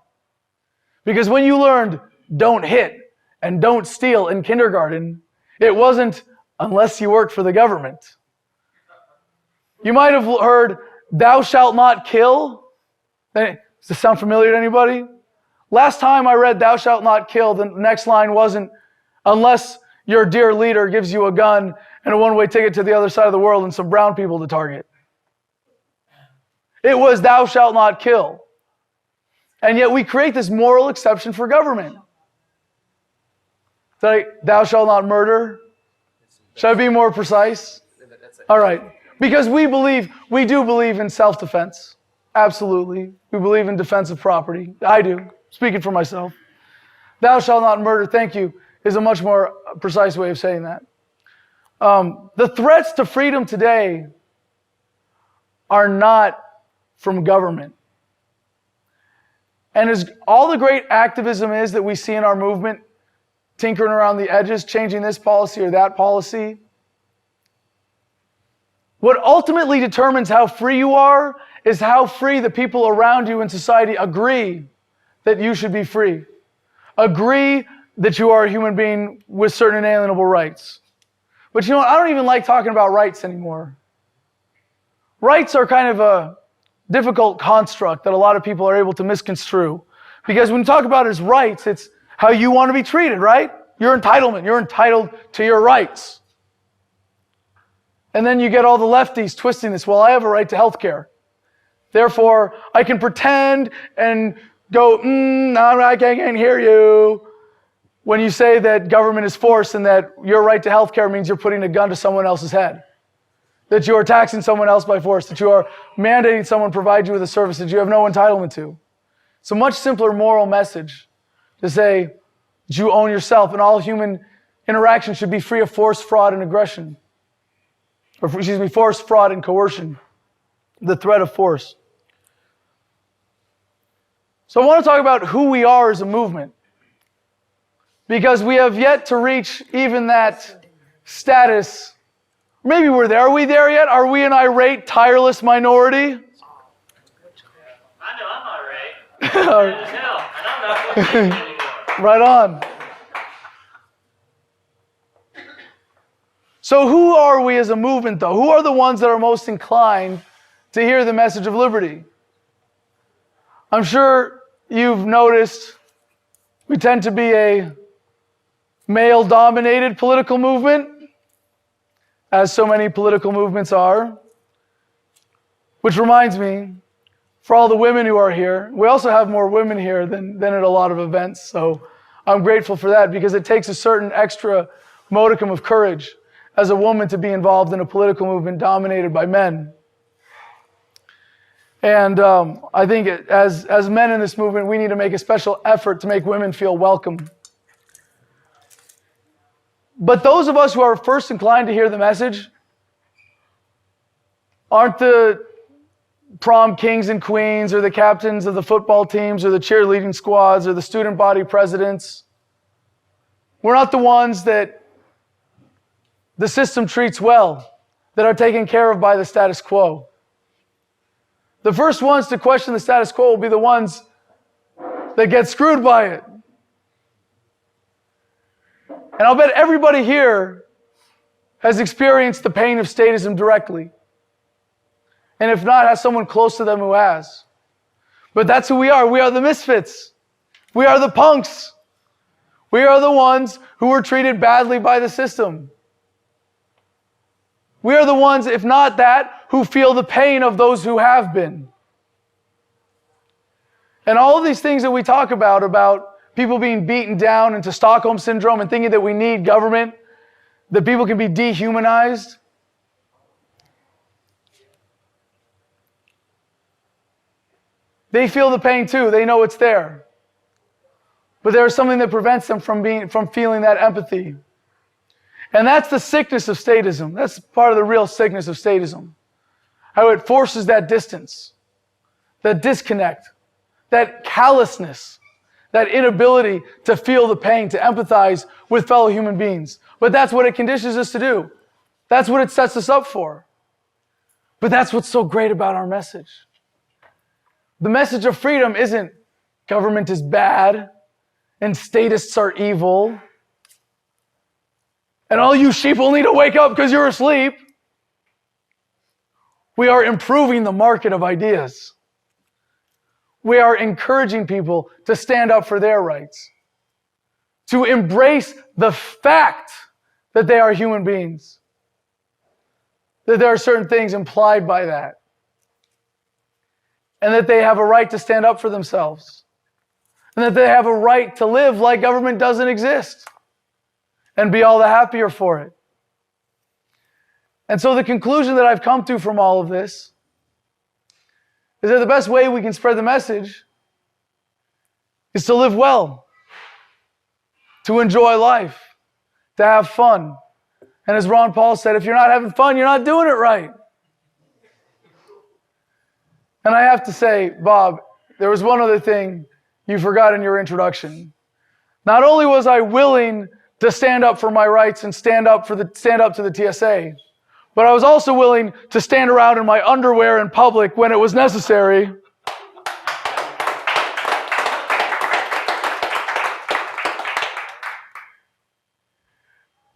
Because when you learned don't hit and don't steal in kindergarten, it wasn't unless you worked for the government. You might have heard, thou shalt not kill. Does this sound familiar to anybody? Last time I read thou shalt not kill, the next line wasn't, unless your dear leader gives you a gun and a one-way ticket to the other side of the world and some brown people to target. It was thou shalt not kill. And yet we create this moral exception for government. Thou shalt not murder. Should I be more precise? All right. Because we do believe in self-defense. Absolutely. We believe in defense of property. I do. Speaking for myself. Thou shalt not murder, thank you, is a much more precise way of saying that. The threats to freedom today are not from government. And as all the great activism is that we see in our movement, tinkering around the edges, changing this policy or that policy, what ultimately determines how free you are is how free the people around you in society agree that you should be free. Agree that you are a human being with certain inalienable rights. But you know what? I don't even like talking about rights anymore. Rights are kind of a difficult construct that a lot of people are able to misconstrue. Because when you talk about it as rights, it's how you want to be treated, right? Your entitlement. You're entitled to your rights. And then you get all the lefties twisting this. Well, I have a right to health care. Therefore, I can pretend and go, no, I can't hear you. When you say that government is force and that your right to health care means you're putting a gun to someone else's head. That you are taxing someone else by force. That you are mandating someone provide you with a service that you have no entitlement to. It's a much simpler moral message to say that you own yourself and all human interaction should be free of force, fraud, and aggression. Or, force, fraud, and coercion. The threat of force. So I want to talk about who we are as a movement. Because we have yet to reach even that status. Maybe we're there. Are we there yet? Are we an irate, tireless minority? I know I'm irate. As hell. And I'm not going to anymore. Right on. So who are we as a movement, though? Who are the ones that are most inclined to hear the message of liberty? I'm sure you've noticed we tend to be a male-dominated political movement, as so many political movements are. Which reminds me, for all the women who are here, we also have more women here than at a lot of events, so I'm grateful for that, because it takes a certain extra modicum of courage as a woman to be involved in a political movement dominated by men. And I think as men in this movement, we need to make a special effort to make women feel welcome. But those of us who are first inclined to hear the message aren't the prom kings and queens or the captains of the football teams or the cheerleading squads or the student body presidents. We're not the ones that the system treats well, that are taken care of by the status quo. The first ones to question the status quo will be the ones that get screwed by it. And I'll bet everybody here has experienced the pain of statism directly. And if not, has someone close to them who has. But that's who we are. We are the misfits. We are the punks. We are the ones who were treated badly by the system. We are the ones, if not that, who feel the pain of those who have been. And all of these things that we talk about people being beaten down into Stockholm Syndrome and thinking that we need government, that people can be dehumanized. They feel the pain too. They know it's there. But there is something that prevents them from feeling that empathy. And that's the sickness of statism. That's part of the real sickness of statism. How it forces that distance, that disconnect, that callousness, that inability to feel the pain, to empathize with fellow human beings. But that's what it conditions us to do. That's what it sets us up for. But that's what's so great about our message. The message of freedom isn't government is bad and statists are evil and all you sheep will need to wake up because you're asleep. We are improving the market of ideas. We are encouraging people to stand up for their rights, to embrace the fact that they are human beings, that there are certain things implied by that, and that they have a right to stand up for themselves, and that they have a right to live like government doesn't exist, and be all the happier for it. And so the conclusion that I've come to from all of this is that the best way we can spread the message is to live well, to enjoy life, to have fun. And as Ron Paul said, if you're not having fun, you're not doing it right. And I have to say, Bob, there was one other thing you forgot in your introduction. Not only was I willing to stand up for my rights and stand up to the TSA, but I was also willing to stand around in my underwear in public when it was necessary.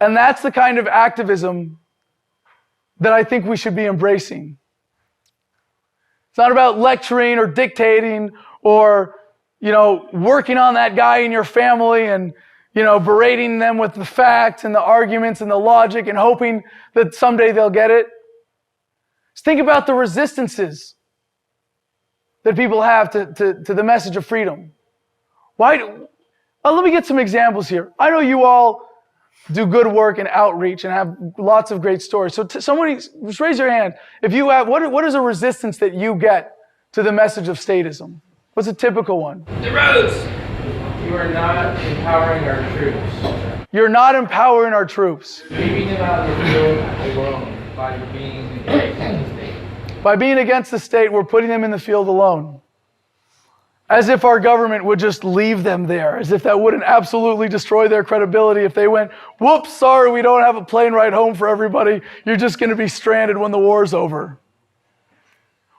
And that's the kind of activism that I think we should be embracing. It's not about lecturing or dictating or, working on that guy in your family and, berating them with the facts and the arguments and the logic and hoping that someday they'll get it. Just think about the resistances that people have to the message of freedom. Let me get some examples here. I know you all do good work in outreach and have lots of great stories. So somebody, just raise your hand. If you have, what is a resistance that you get to the message of statism? What's a typical one? The roads! You are not empowering our troops. You're not empowering our troops. Leaving them out in the field alone by being against the state. By being against the state, we're putting them in the field alone. As if our government would just leave them there, as if that wouldn't absolutely destroy their credibility if they went, whoops, sorry, we don't have a plane ride home for everybody. You're just going to be stranded when the war's over.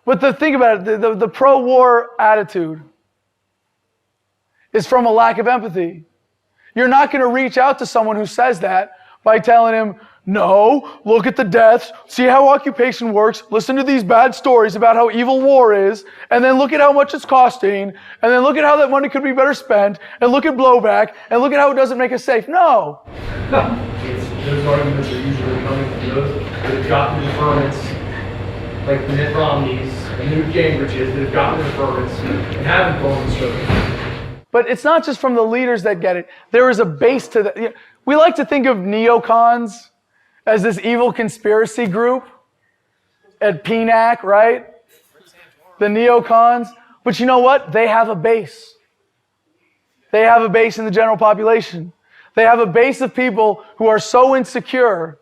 But think about it, the pro-war attitude is from a lack of empathy. You're not going to reach out to someone who says that by telling him, No, look at the deaths, see how occupation works, listen to these bad stories about how evil war is, and then look at how much it's costing, and then look at how that money could be better spent, and look at blowback, and look at how it doesn't make us safe. No. Those arguments are usually coming from those that have gotten deferments, like the Mitt Romneys and Newt Gingriches, that have gotten deferments and haven't gone conservative. But it's not just from the leaders that get it. There is a base to that. We like to think of neocons as this evil conspiracy group at PNAC, right? The neocons. But you know what? They have a base. They have a base in the general population. They have a base of people who are so insecure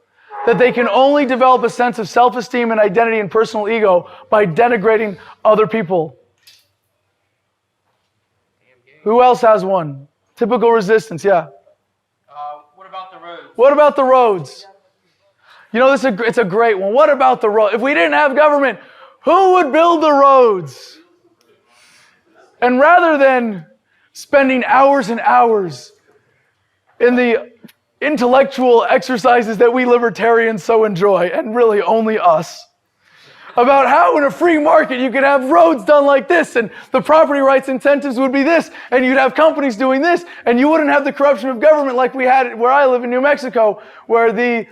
that they can only develop a sense of self-esteem and identity and personal ego by denigrating other people. Who else has one? Typical resistance, yeah. What about the roads? What about the roads? You know, it's a great one. What about the road? If we didn't have government, who would build the roads? And rather than spending hours and hours in the intellectual exercises that we libertarians so enjoy, and really only us, about how in a free market you could have roads done like this, and the property rights incentives would be this, and you'd have companies doing this, and you wouldn't have the corruption of government like we had where I live in New Mexico, where the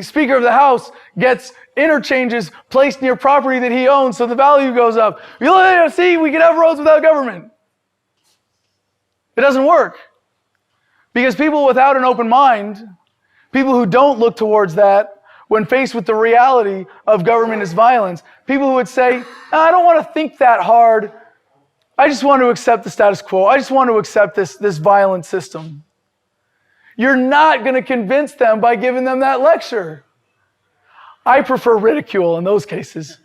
Speaker of the House gets interchanges placed near property that he owns, so the value goes up. You see, we could have roads without government. It doesn't work. Because people without an open mind, people who don't look towards that when faced with the reality of government as violence, people who would say, I don't want to think that hard. I just want to accept the status quo. I just want to accept this violent system. You're not going to convince them by giving them that lecture. I prefer ridicule in those cases.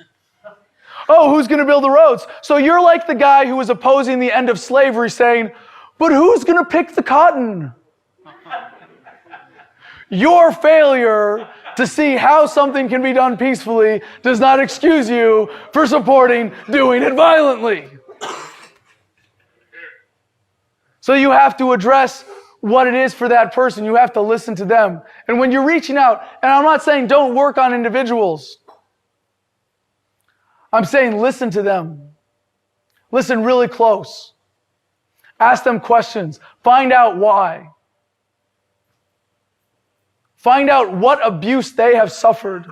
Oh, who's going to build the roads? So you're like the guy who was opposing the end of slavery saying, but who's going to pick the cotton? Your failure to see how something can be done peacefully does not excuse you for supporting doing it violently. So you have to address what it is for that person. You have to listen to them. And when you're reaching out, and I'm not saying don't work on individuals. I'm saying listen to them. Listen really close. Ask them questions. Find out why. Find out what abuse they have suffered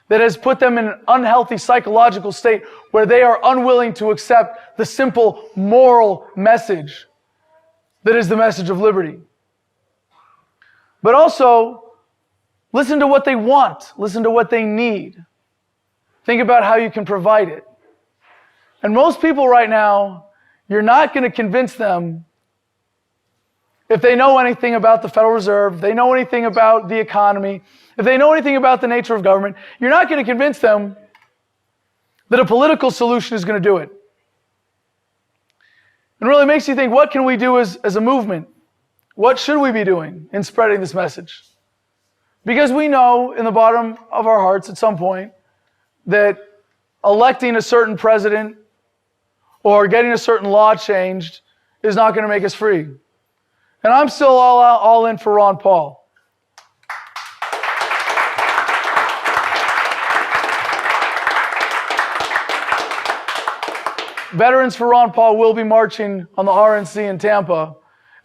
that has put them in an unhealthy psychological state where they are unwilling to accept the simple moral message that is the message of liberty. But also, listen to what they want. Listen to what they need. Think about how you can provide it. And most people right now, you're not going to convince them if they know anything about the Federal Reserve, if they know anything about the economy, if they know anything about the nature of government, you're not going to convince them that a political solution is going to do it. It really makes you think, what can we do as a movement? What should we be doing in spreading this message? Because we know in the bottom of our hearts at some point that electing a certain president or getting a certain law changed is not going to make us free. And I'm still all in for Ron Paul. Veterans for Ron Paul will be marching on the RNC in Tampa,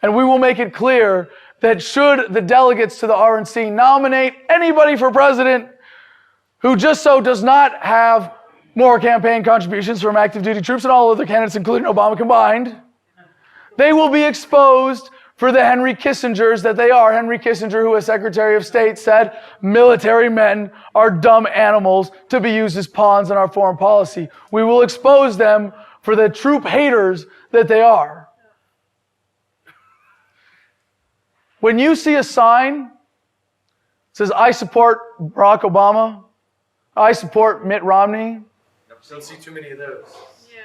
and we will make it clear that should the delegates to the RNC nominate anybody for president who just so does not have more campaign contributions from active duty troops and all other candidates, including Obama combined, they will be exposed for the Henry Kissingers that they are. Henry Kissinger, who as Secretary of State said, military men are dumb animals to be used as pawns in our foreign policy. We will expose them for the troop haters that they are. When you see a sign that says, I support Barack Obama, I support Mitt Romney, Don't see too many of those. Yeah.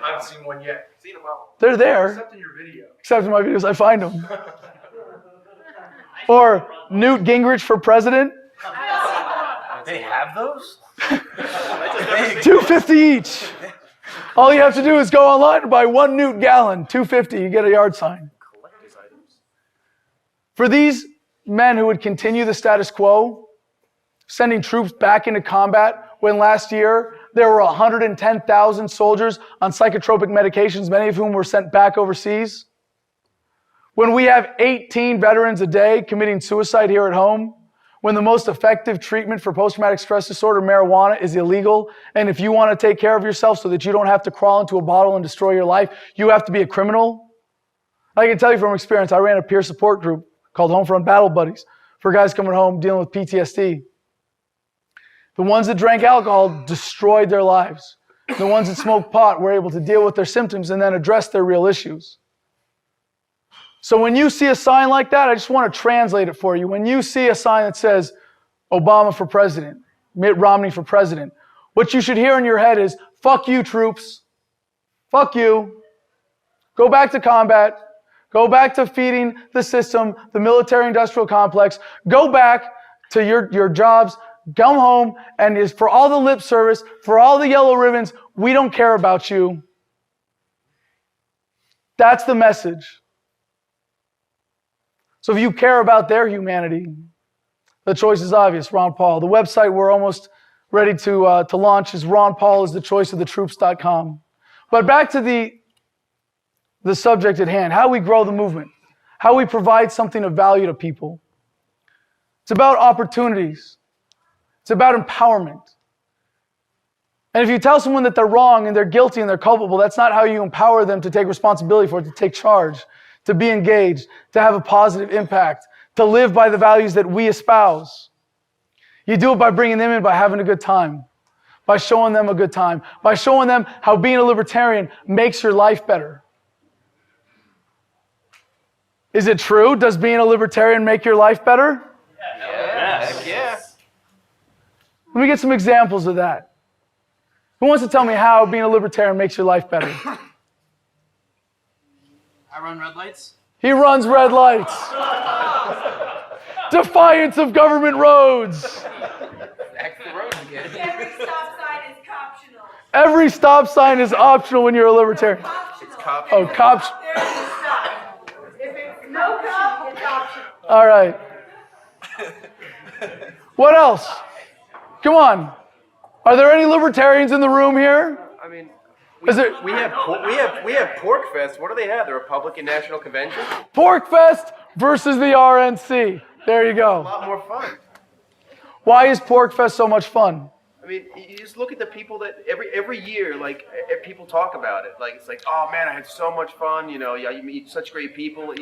I haven't seen one yet. Seen them all. they're there. Except in your video. Except in my videos, I find them. Or Newt Gingrich for president, They have those? $2.50 each. All you have to do is go online and buy one Newt gallon, $2.50, you get a yard sign. For these men who would continue the status quo, sending troops back into combat when last year there were 110,000 soldiers on psychotropic medications, many of whom were sent back overseas. When we have 18 veterans a day committing suicide here at home, when the most effective treatment for post-traumatic stress disorder, marijuana, is illegal, and if you want to take care of yourself so that you don't have to crawl into a bottle and destroy your life, you have to be a criminal. I can tell you from experience, I ran a peer support group called Homefront Battle Buddies for guys coming home dealing with PTSD. The ones that drank alcohol destroyed their lives. The ones that smoked pot were able to deal with their symptoms and then address their real issues. So when you see a sign like that, I just want to translate it for you. When you see a sign that says Obama for president, Mitt Romney for president, what you should hear in your head is, fuck you, troops. Fuck you. Go back to combat. Go back to feeding the system, the military-industrial complex. Go back to your jobs. Come home, and is for all the lip service, for all the yellow ribbons, we don't care about you. That's the message. So if you care about their humanity, the choice is obvious, Ron Paul. The website we're almost ready to launch is ronpaulisthechoiceofthetroops.com. But back to the subject at hand, how we grow the movement, how we provide something of value to people. It's about opportunities. It's about empowerment. And if you tell someone that they're wrong and they're guilty and they're culpable, that's not how you empower them to take responsibility for it, to take charge, to be engaged, to have a positive impact, to live by the values that we espouse. You do it by bringing them in, by having a good time, by showing them a good time, by showing them how being a libertarian makes your life better. Is it true? Does being a libertarian make your life better? Yes. Heck yeah. Let me get some examples of that. Who wants to tell me how being a libertarian makes your life better? I run red lights. He runs red lights. Defiance of government roads. Back to the road again. Every stop sign is optional. Every stop sign is optional when you're a libertarian. It's Oh, cops. There you stop. If it's no cop, it's optional. All right. What else? Come on. Are there any libertarians in the room here? I mean, Is there we have Pork Fest. What do they have? The Republican National Convention? Pork Fest versus the RNC? There you A go. lot more fun. Why is Pork Fest so much fun? I mean, you just look at the people that every year, like people talk about it. Like it's like, oh man, I had so much fun. You know, yeah, you meet such great people.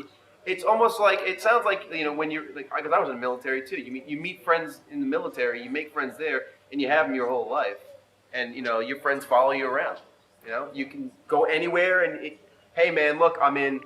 It's almost like it sounds like when you're like, because I was in the military too. You meet friends in the military. You make friends there, and you have them your whole life. And your friends follow you around. You can go anywhere, and hey man, look, I'm in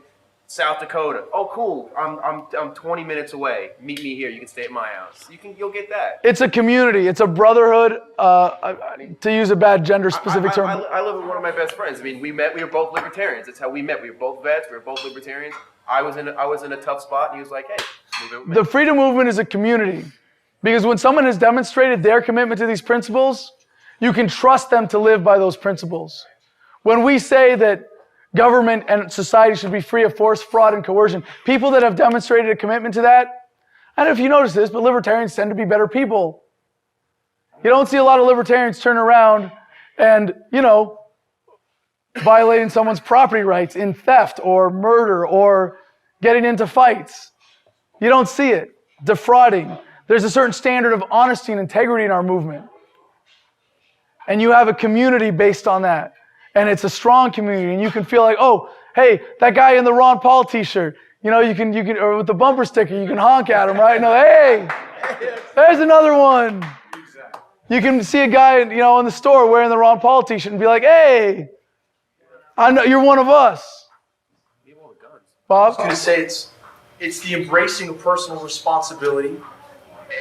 South Dakota. Oh cool, I'm 20 minutes away. Meet me here. You can stay at my house. You'll get that. It's a community. It's a brotherhood. To use a bad gender-specific term. I live with one of my best friends. I mean, we were both libertarians. That's how we met. We were both vets. We were both libertarians. I was in a tough spot, and he was like, hey, move in with me. The freedom movement is a community. Because when someone has demonstrated their commitment to these principles, you can trust them to live by those principles. When we say that government and society should be free of force, fraud, and coercion, people that have demonstrated a commitment to that, I don't know if you notice this, but libertarians tend to be better people. You don't see a lot of libertarians turn around and, violating someone's property rights in theft or murder or getting into fights. You don't see it. Defrauding. There's a certain standard of honesty and integrity in our movement. And you have a community based on that. And it's a strong community. And you can feel like, oh, hey, that guy in the Ron Paul t-shirt, you can, or with the bumper sticker, you can honk at him, right? No, hey, there's another one. You can see a guy, in the store wearing the Ron Paul t-shirt and be like, hey, I know you're one of us. Bob? I was going to say it's the embracing of personal responsibility.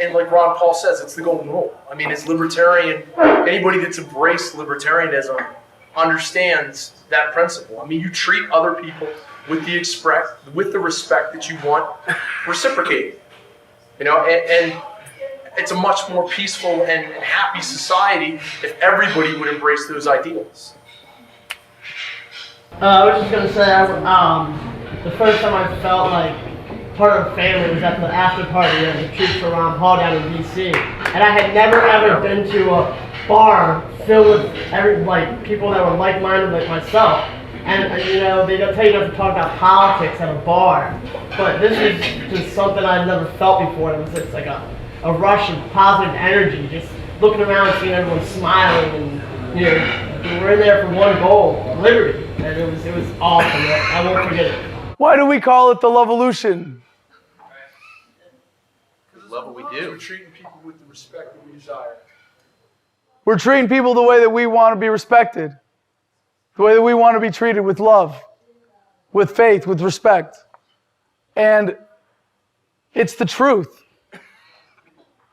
And like Ron Paul says, it's the golden rule. I mean, as libertarian, anybody that's embraced libertarianism understands that principle. I mean, you treat other people with the respect that you want reciprocated. And it's a much more peaceful and happy society if everybody would embrace those ideals. I was just gonna say, the first time I felt like part of the family was at the after party of the Troops for Ron Paul down in D.C. And I had never ever been to a bar filled with people that were like-minded like myself. And you know, they don't tell you not to talk about politics at a bar, but this is just something I'd never felt before. It was just like a rush of positive energy, just looking around and seeing everyone smiling, and you know, we're in there for one goal, liberty, and it was awesome. I won't forget it. Why do we call it the Lovolution? Love what we do. We're treating people with the respect that we desire. We're treating people the way that we want to be respected, the way that we want to be treated, with love, with faith, with respect. And it's the truth.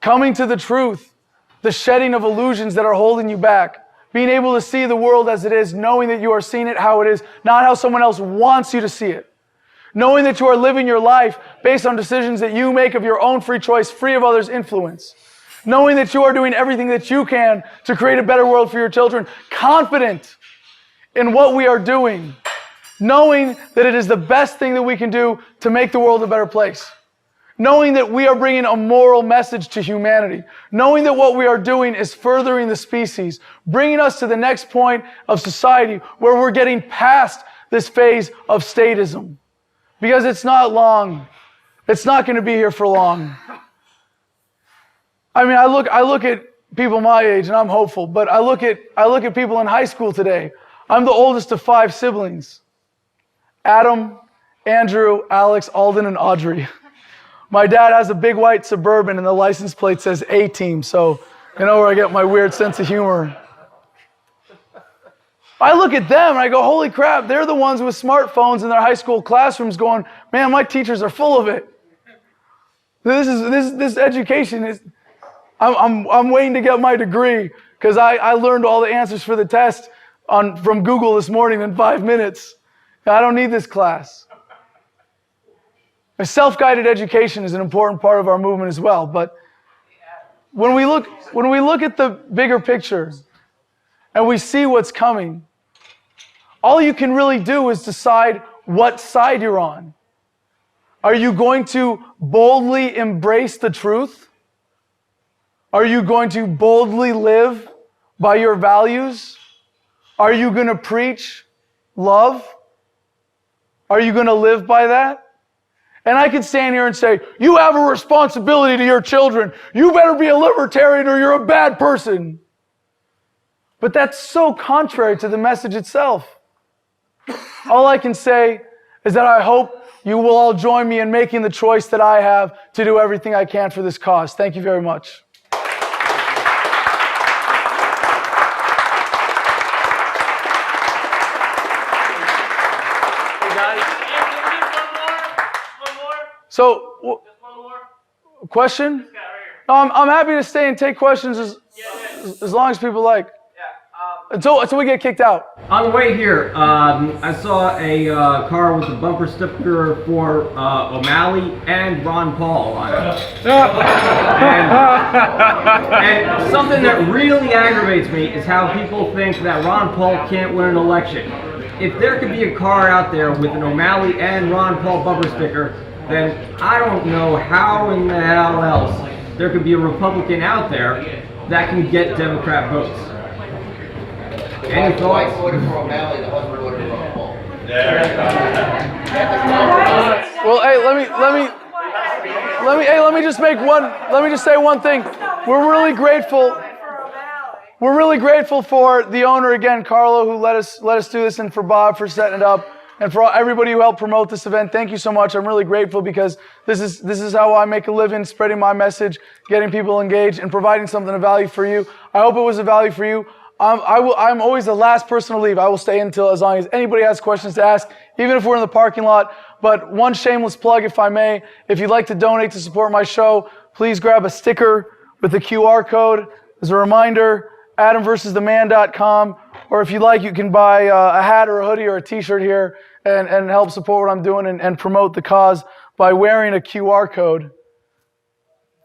Coming to the truth, the shedding of illusions that are holding you back, being able to see the world as it is, knowing that you are seeing it how it is, not how someone else wants you to see it. Knowing that you are living your life based on decisions that you make of your own free choice, free of others' influence. Knowing that you are doing everything that you can to create a better world for your children, confident in what we are doing, knowing that it is the best thing that we can do to make the world a better place. Knowing that we are bringing a moral message to humanity. Knowing that what we are doing is furthering the species, bringing us to the next point of society where we're getting past this phase of statism. Because it's not long. It's not going to be here for long. I mean, I look at people my age, and I'm hopeful, but I look at people in high school today. I'm the oldest of 5 siblings. Adam, Andrew, Alex, Alden, and Audrey. My dad has a big white Suburban, and the license plate says A-Team, so you know where I get my weird sense of humor. I look at them and I go, holy crap, they're the ones with smartphones in their high school classrooms going, man, my teachers are full of it. This education is, I'm waiting to get my degree because I learned all the answers for the test from Google this morning in 5 minutes. I don't need this class. Self-guided education is an important part of our movement as well, but when we look at the bigger picture and we see what's coming, all you can really do is decide what side you're on. Are you going to boldly embrace the truth? Are you going to boldly live by your values? Are you going to preach love? Are you going to live by that? And I can stand here and say, you have a responsibility to your children. You better be a libertarian or you're a bad person. But that's so contrary to the message itself. All I can say is that I hope you will all join me in making the choice that I have to do everything I can for this cause. Thank you very much. So, question? No, I'm happy to stay and take questions as long as people like. Until we get kicked out. On the way here, I saw a car with a bumper sticker for O'Malley and Ron Paul on it. And something that really aggravates me is how people think that Ron Paul can't win an election. If there could be a car out there with an O'Malley and Ron Paul bumper sticker, then I don't know how in the hell else there could be a Republican out there that can get Democrat votes. Any thoughts? The wife voted for O'Malley, the husband voted for Ron Paul. Well, hey, let me just say one thing. We're really grateful. We're really grateful for the owner again, Carlo, who let us do this, and for Bob for setting it up, and for everybody who helped promote this event. Thank you so much. I'm really grateful because this is how I make a living, spreading my message, getting people engaged, and providing something of value for you. I hope it was of value for you. I'm always the last person to leave. I will stay until as long as anybody has questions to ask, even if we're in the parking lot. But one shameless plug, if I may, if you'd like to donate to support my show, please grab a sticker with the QR code. As a reminder, AdamVersusTheMan.com, or if you'd like, you can buy a hat or a hoodie or a t-shirt here and help support what I'm doing and promote the cause by wearing a QR code.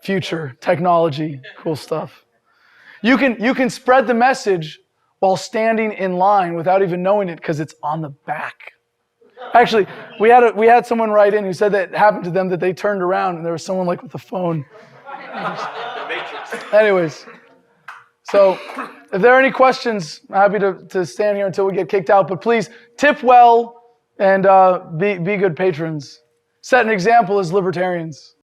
Future technology, cool stuff. You can spread the message while standing in line without even knowing it because it's on the back. Actually, we had someone write in who said that happened to them, that they turned around and there was someone like with a phone. Anyways, so if there are any questions, I'm happy to stand here until we get kicked out. But please tip well and be good patrons. Set an example as libertarians.